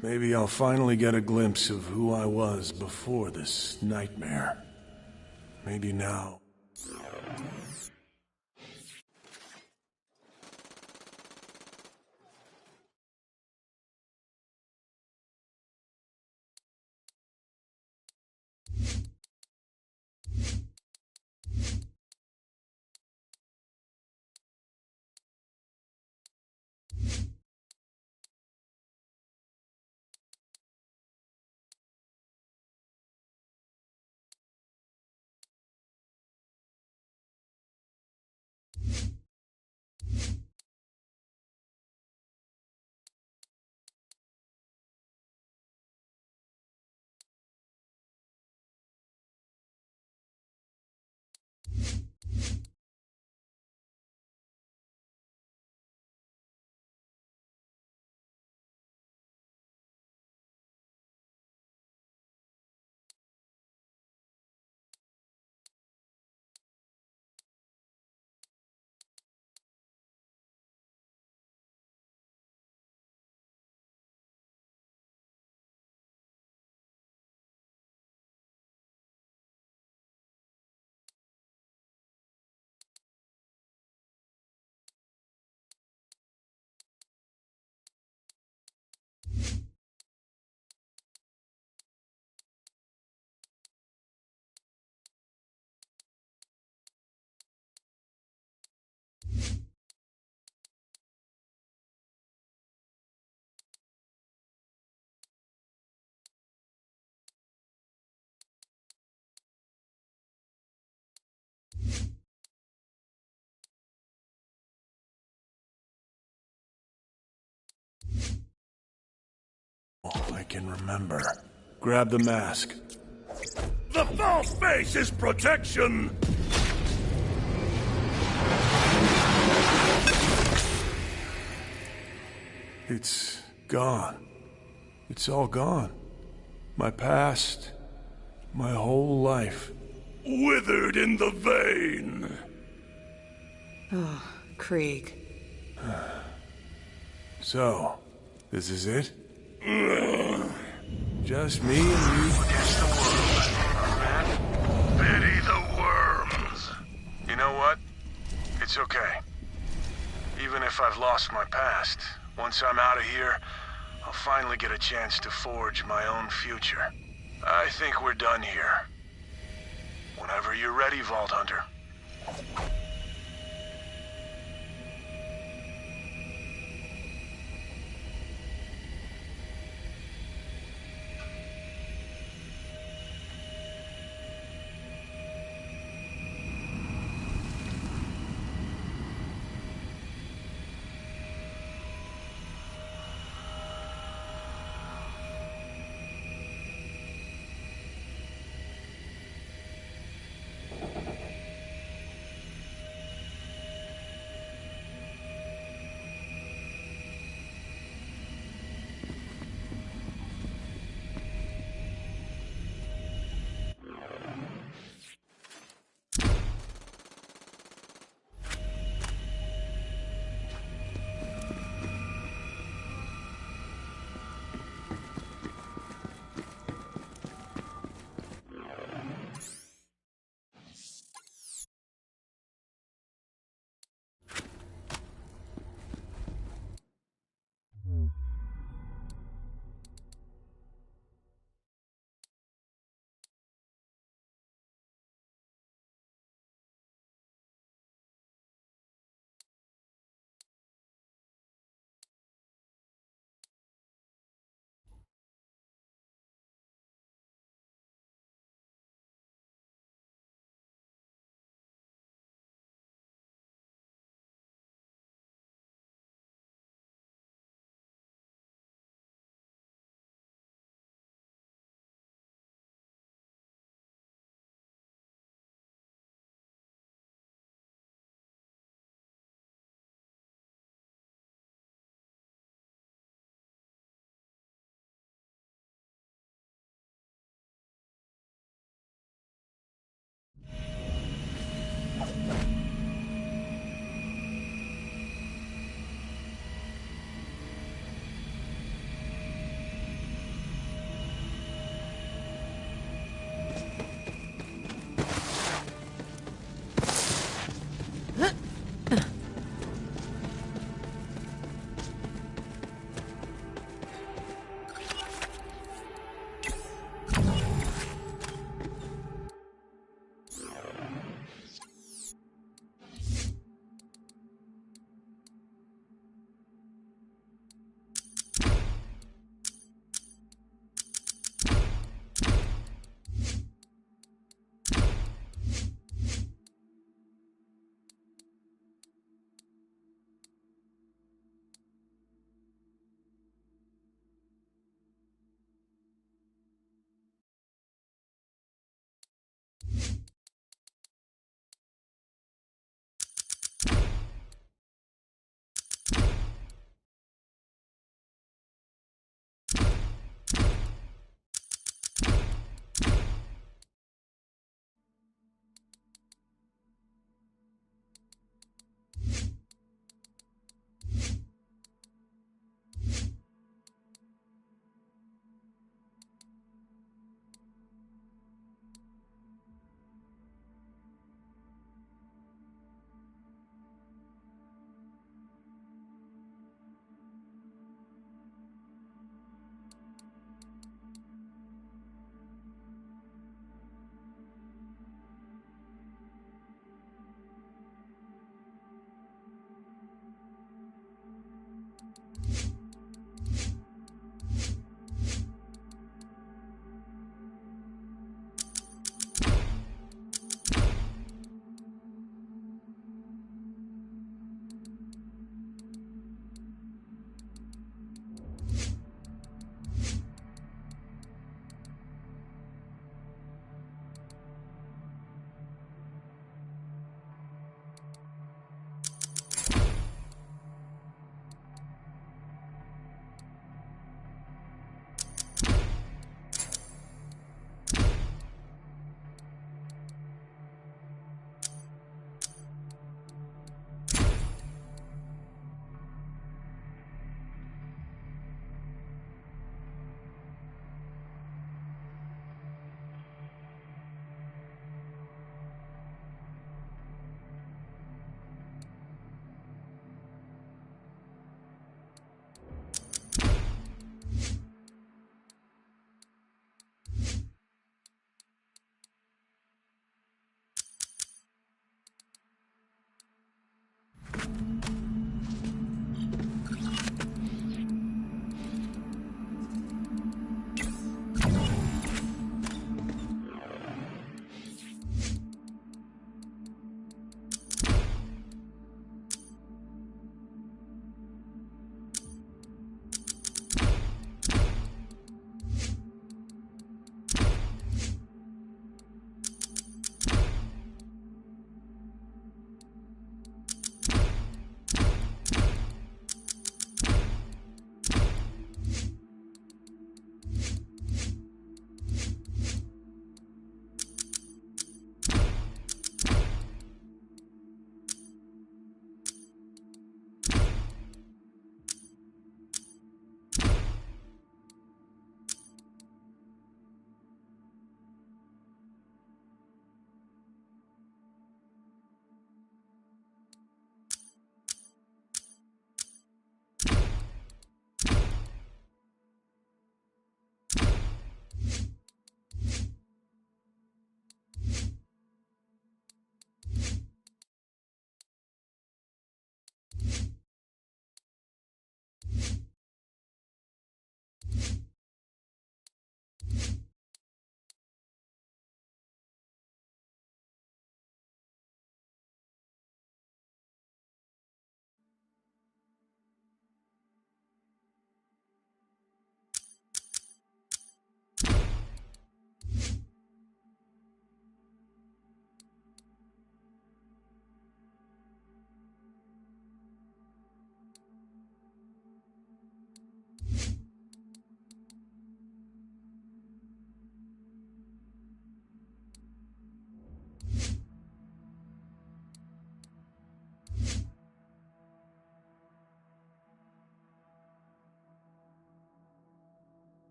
Maybe I'll finally get a glimpse of who I was before this nightmare. Maybe now. I can remember. Grab the mask. The false face is protection! It's gone. It's all gone. My past, my whole life. Withered in the vein! Oh, Krieg. So, this is it? Just me and you. Against the world, man. Pity the worms. You know what? It's okay. Even if I've lost my past, once I'm out of here, I'll finally get a chance to forge my own future. I think we're done here. Whenever you're ready, Vault Hunter.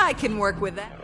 I can work with that.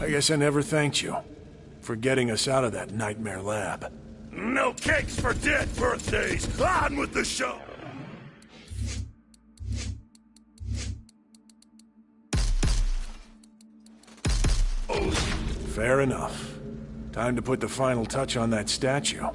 I guess I never thanked you for getting us out of that nightmare lab. No cakes for dead birthdays! On with the show! Fair enough. Time to put the final touch on that statue.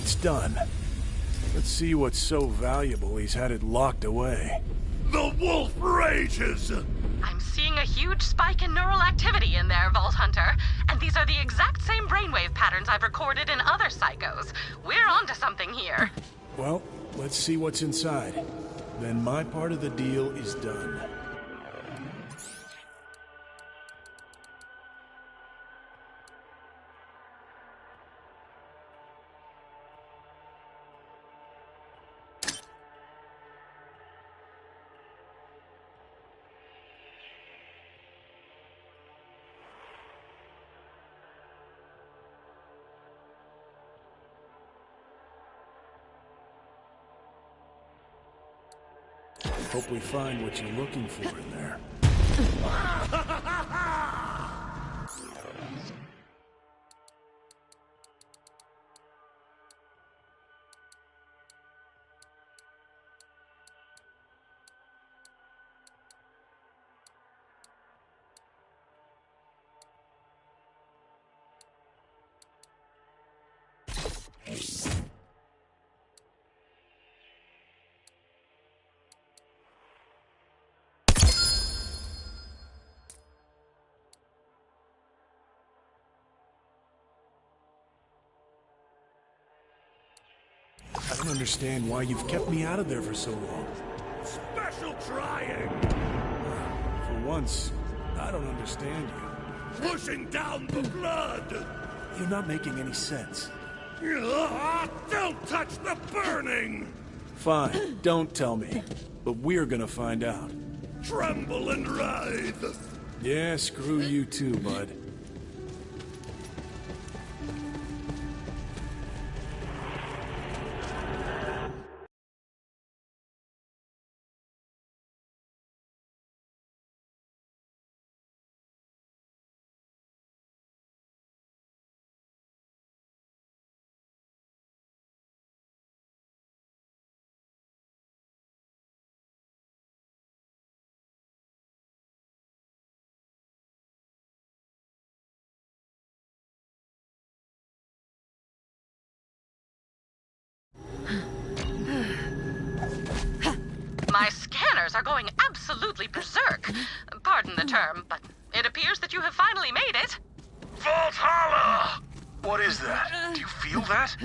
It's done. Let's see what's so valuable he's had it locked away. The wolf rages! I'm seeing a huge spike in neural activity in there, Vault Hunter. And these are the exact same brainwave patterns I've recorded in other psychos. We're onto something here. Well, let's see what's inside. Then my part of the deal is done. Hope we find what you're looking for in there. don't understand why you've kept me out of there for so long. Special trying! For once, I don't understand you. Pushing down the blood! You're not making any sense. Don't touch the burning! Fine, don't tell me. But we're gonna find out. Tremble and writhe! Yeah, screw you too, bud. My scanners are going absolutely berserk. Pardon the term, but it appears that you have finally made it. Valhalla! What is that? Do you feel that?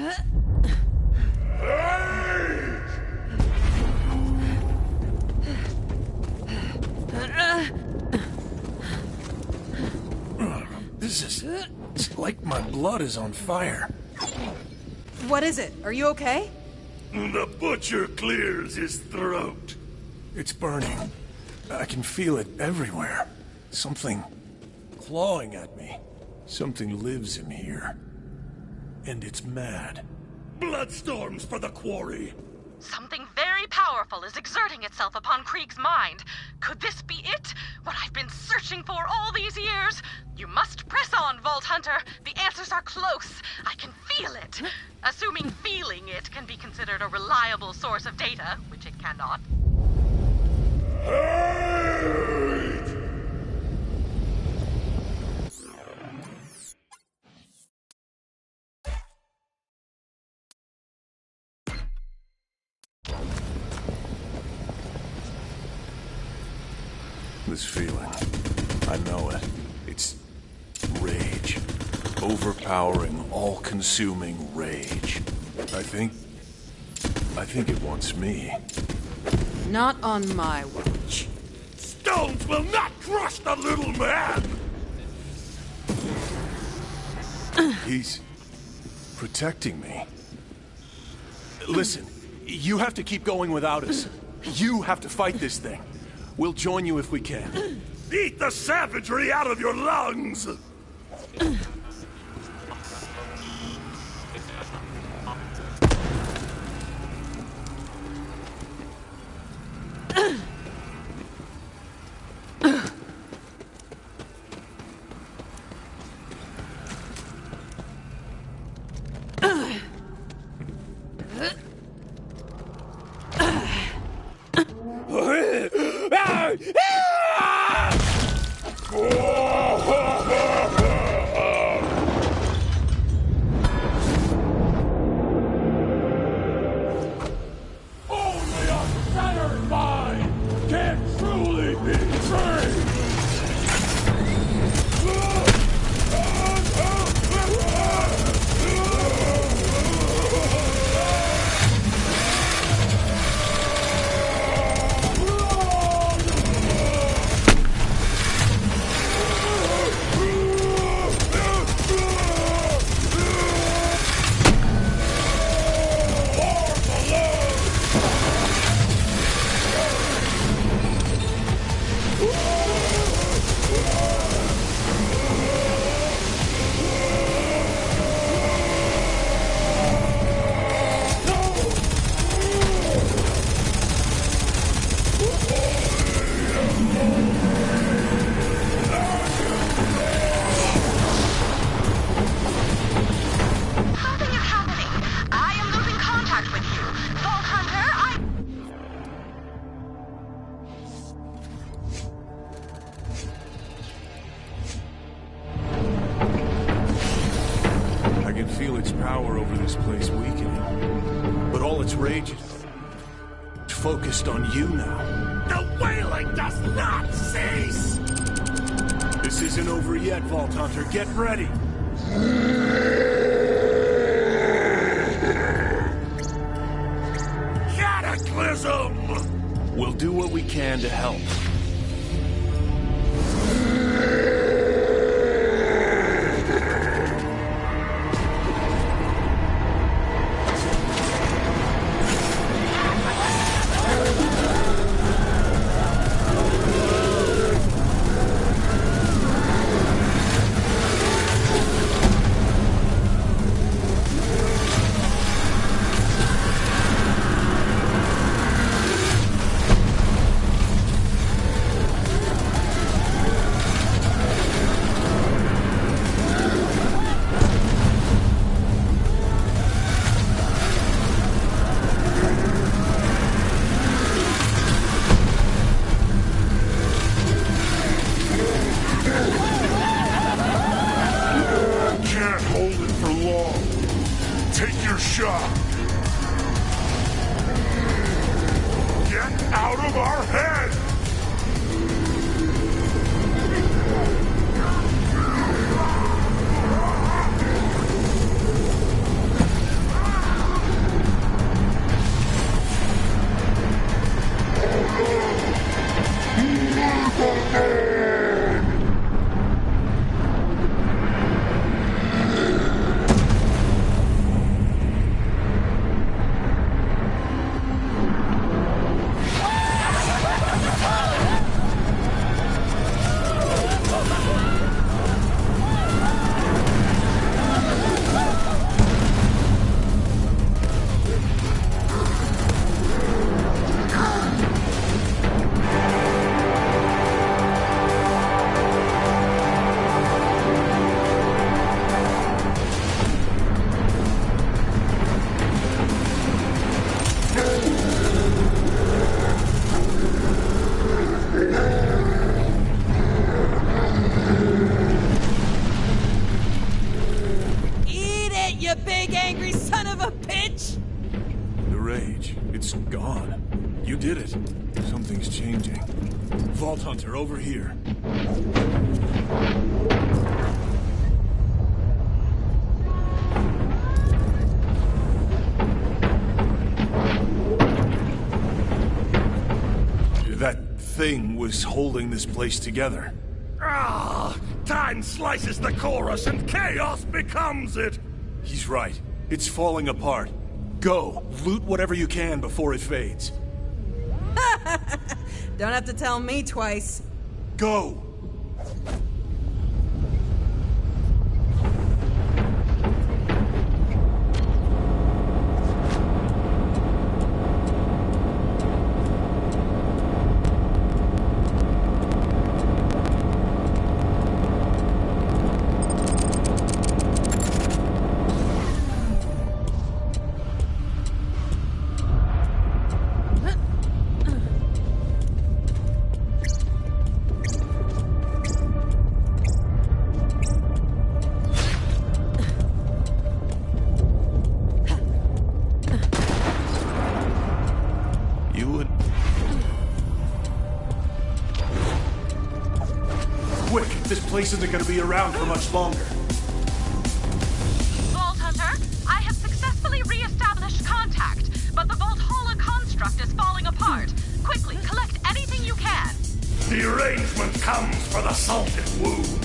It's like my blood is on fire. What is it? Are you okay? The butcher clears his throat. It's burning. I can feel it everywhere. Something clawing at me. Something lives in here. And it's mad. Bloodstorms for the quarry. Something very powerful is exerting itself upon Krieg's mind. Could this be it? What I've been searching for all these years? You must press on, Vault Hunter. The answers are close. I can feel it. Assuming feeling it can be considered a reliable source of data, which it cannot. This feeling, I know it. It's rage. Overpowering, all-consuming rage. I think it wants me. Not on my watch. Stones will not crush the little man! He's protecting me. Listen, you have to keep going without us. You have to fight this thing. We'll join you if we can. Eat the savagery out of your lungs! Focused on you now. The wailing does not cease! This isn't over yet, Vault Hunter. Get ready! cataclysm! We'll do what we can to help. Hunter, over here. That thing was holding this place together. Ah! Time slices the chorus and chaos becomes it! He's right. It's falling apart. Go, loot whatever you can before it fades. Don't have to tell me twice. Go! This place isn't going to be around for much longer. Vault Hunter, I have successfully re-established contact, but the Vault Holo construct is falling apart. Quickly, collect anything you can. The arrangement comes for the salted wound.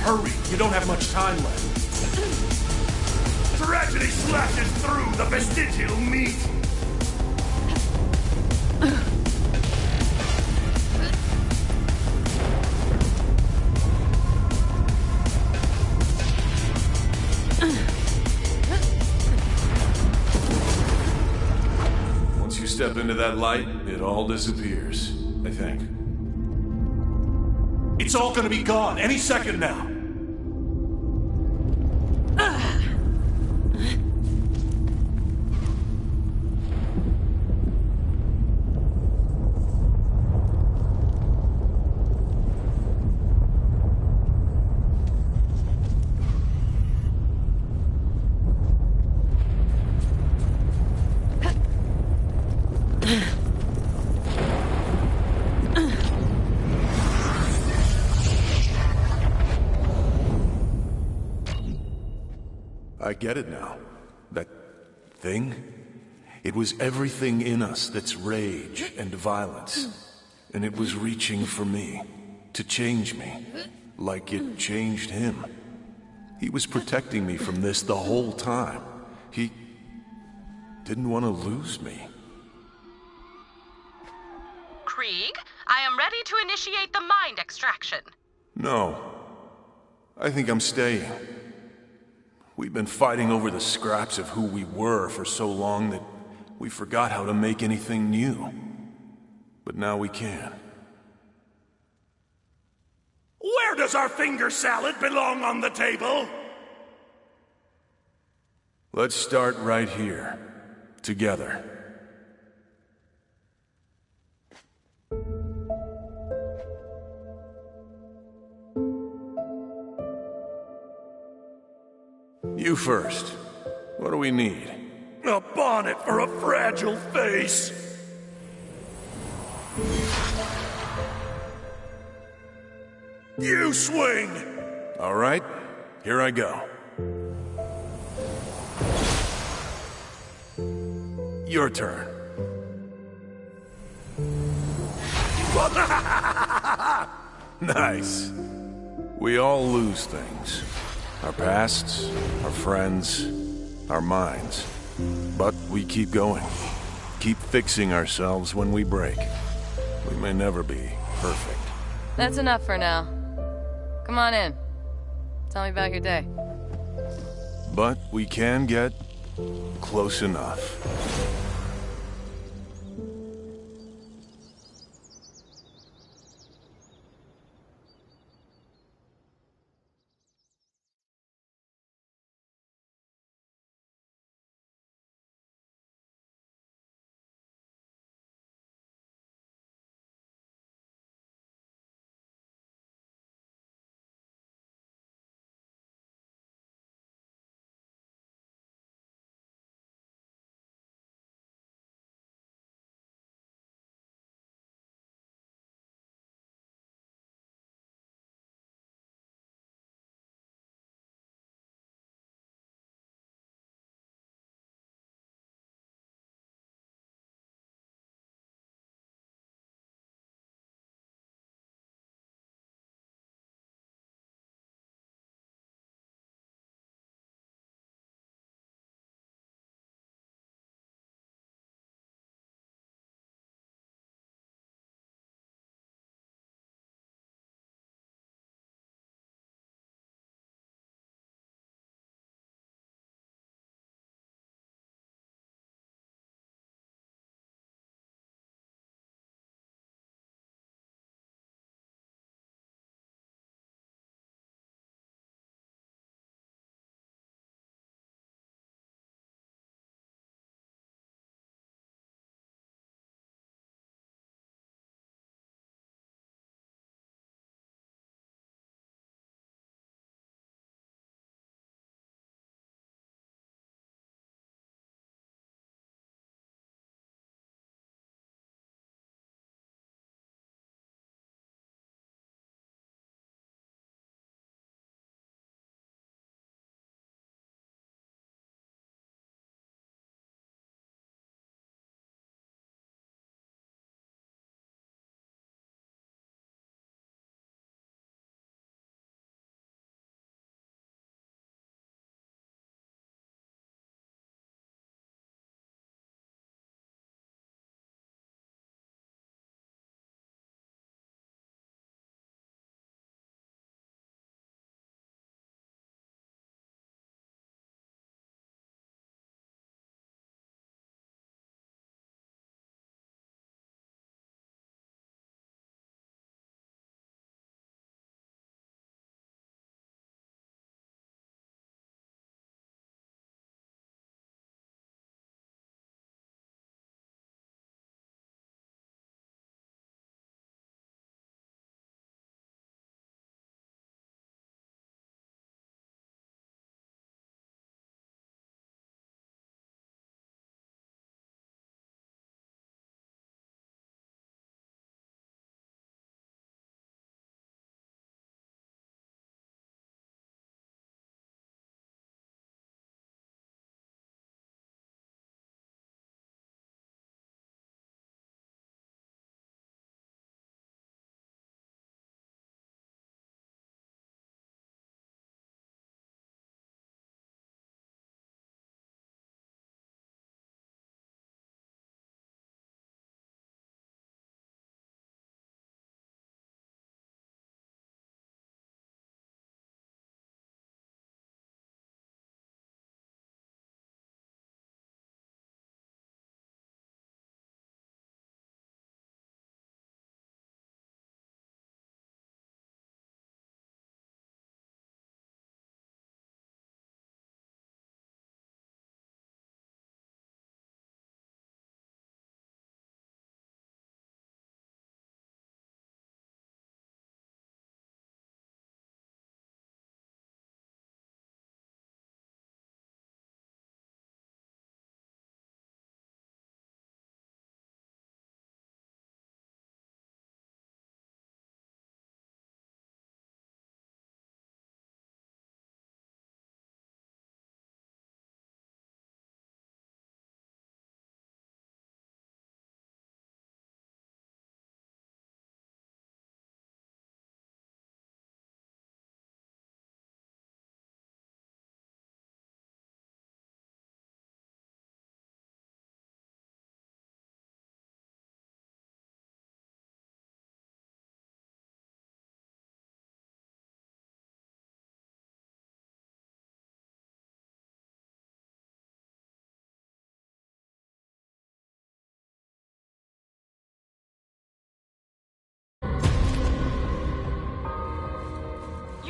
Hurry! You don't have much time left. Tragedy slashes through the vestigial meat. Once you step into that light, it all disappears, I think. It's all gonna be gone any second now. I get it now. That thing? It was everything in us that's rage and violence. And it was reaching for me, to change me, like it changed him. He was protecting me from this the whole time. He didn't want to lose me. Krieg, I am ready to initiate the mind extraction. No. I think I'm staying. We've been fighting over the scraps of who we were for so long that we forgot how to make anything new. But now we can. Where does our finger salad belong on the table? Let's start right here. Together. You first. What do we need? A bonnet for a fragile face. You swing! All right, here I go. Your turn. Nice. We all lose things. Our pasts, our friends, our minds. But we keep going. Keep fixing ourselves when we break. We may never be perfect. That's enough for now. Come on in. Tell me about your day. But we can get close enough.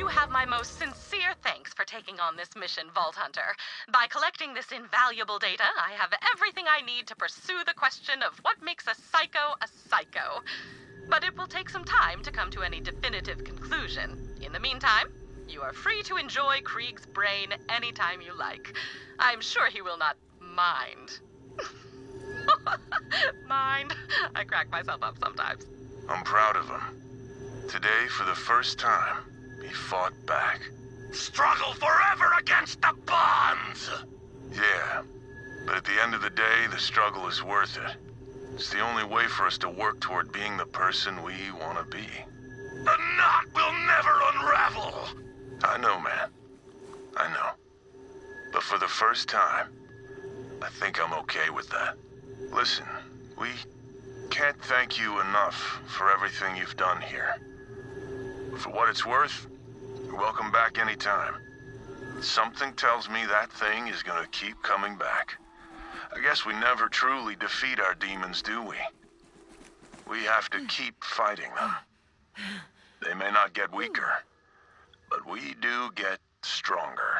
You have my most sincere thanks for taking on this mission, Vault Hunter. By collecting this invaluable data, I have everything I need to pursue the question of what makes a psycho a psycho. But it will take some time to come to any definitive conclusion. In the meantime, you are free to enjoy Krieg's brain anytime you like. I'm sure he will not mind. Mind? I crack myself up sometimes. I'm proud of him. Today, for the first time, he fought back. Struggle forever against the bonds! Yeah, but at the end of the day, the struggle is worth it. It's the only way for us to work toward being the person we want to be. The knot will never unravel! I know, man. I know. But for the first time, I think I'm okay with that. Listen, we can't thank you enough for everything you've done here. For what it's worth, you're welcome back anytime. Something tells me that thing is gonna keep coming back. I guess we never truly defeat our demons, do we? We have to keep fighting them. They may not get weaker, but we do get stronger.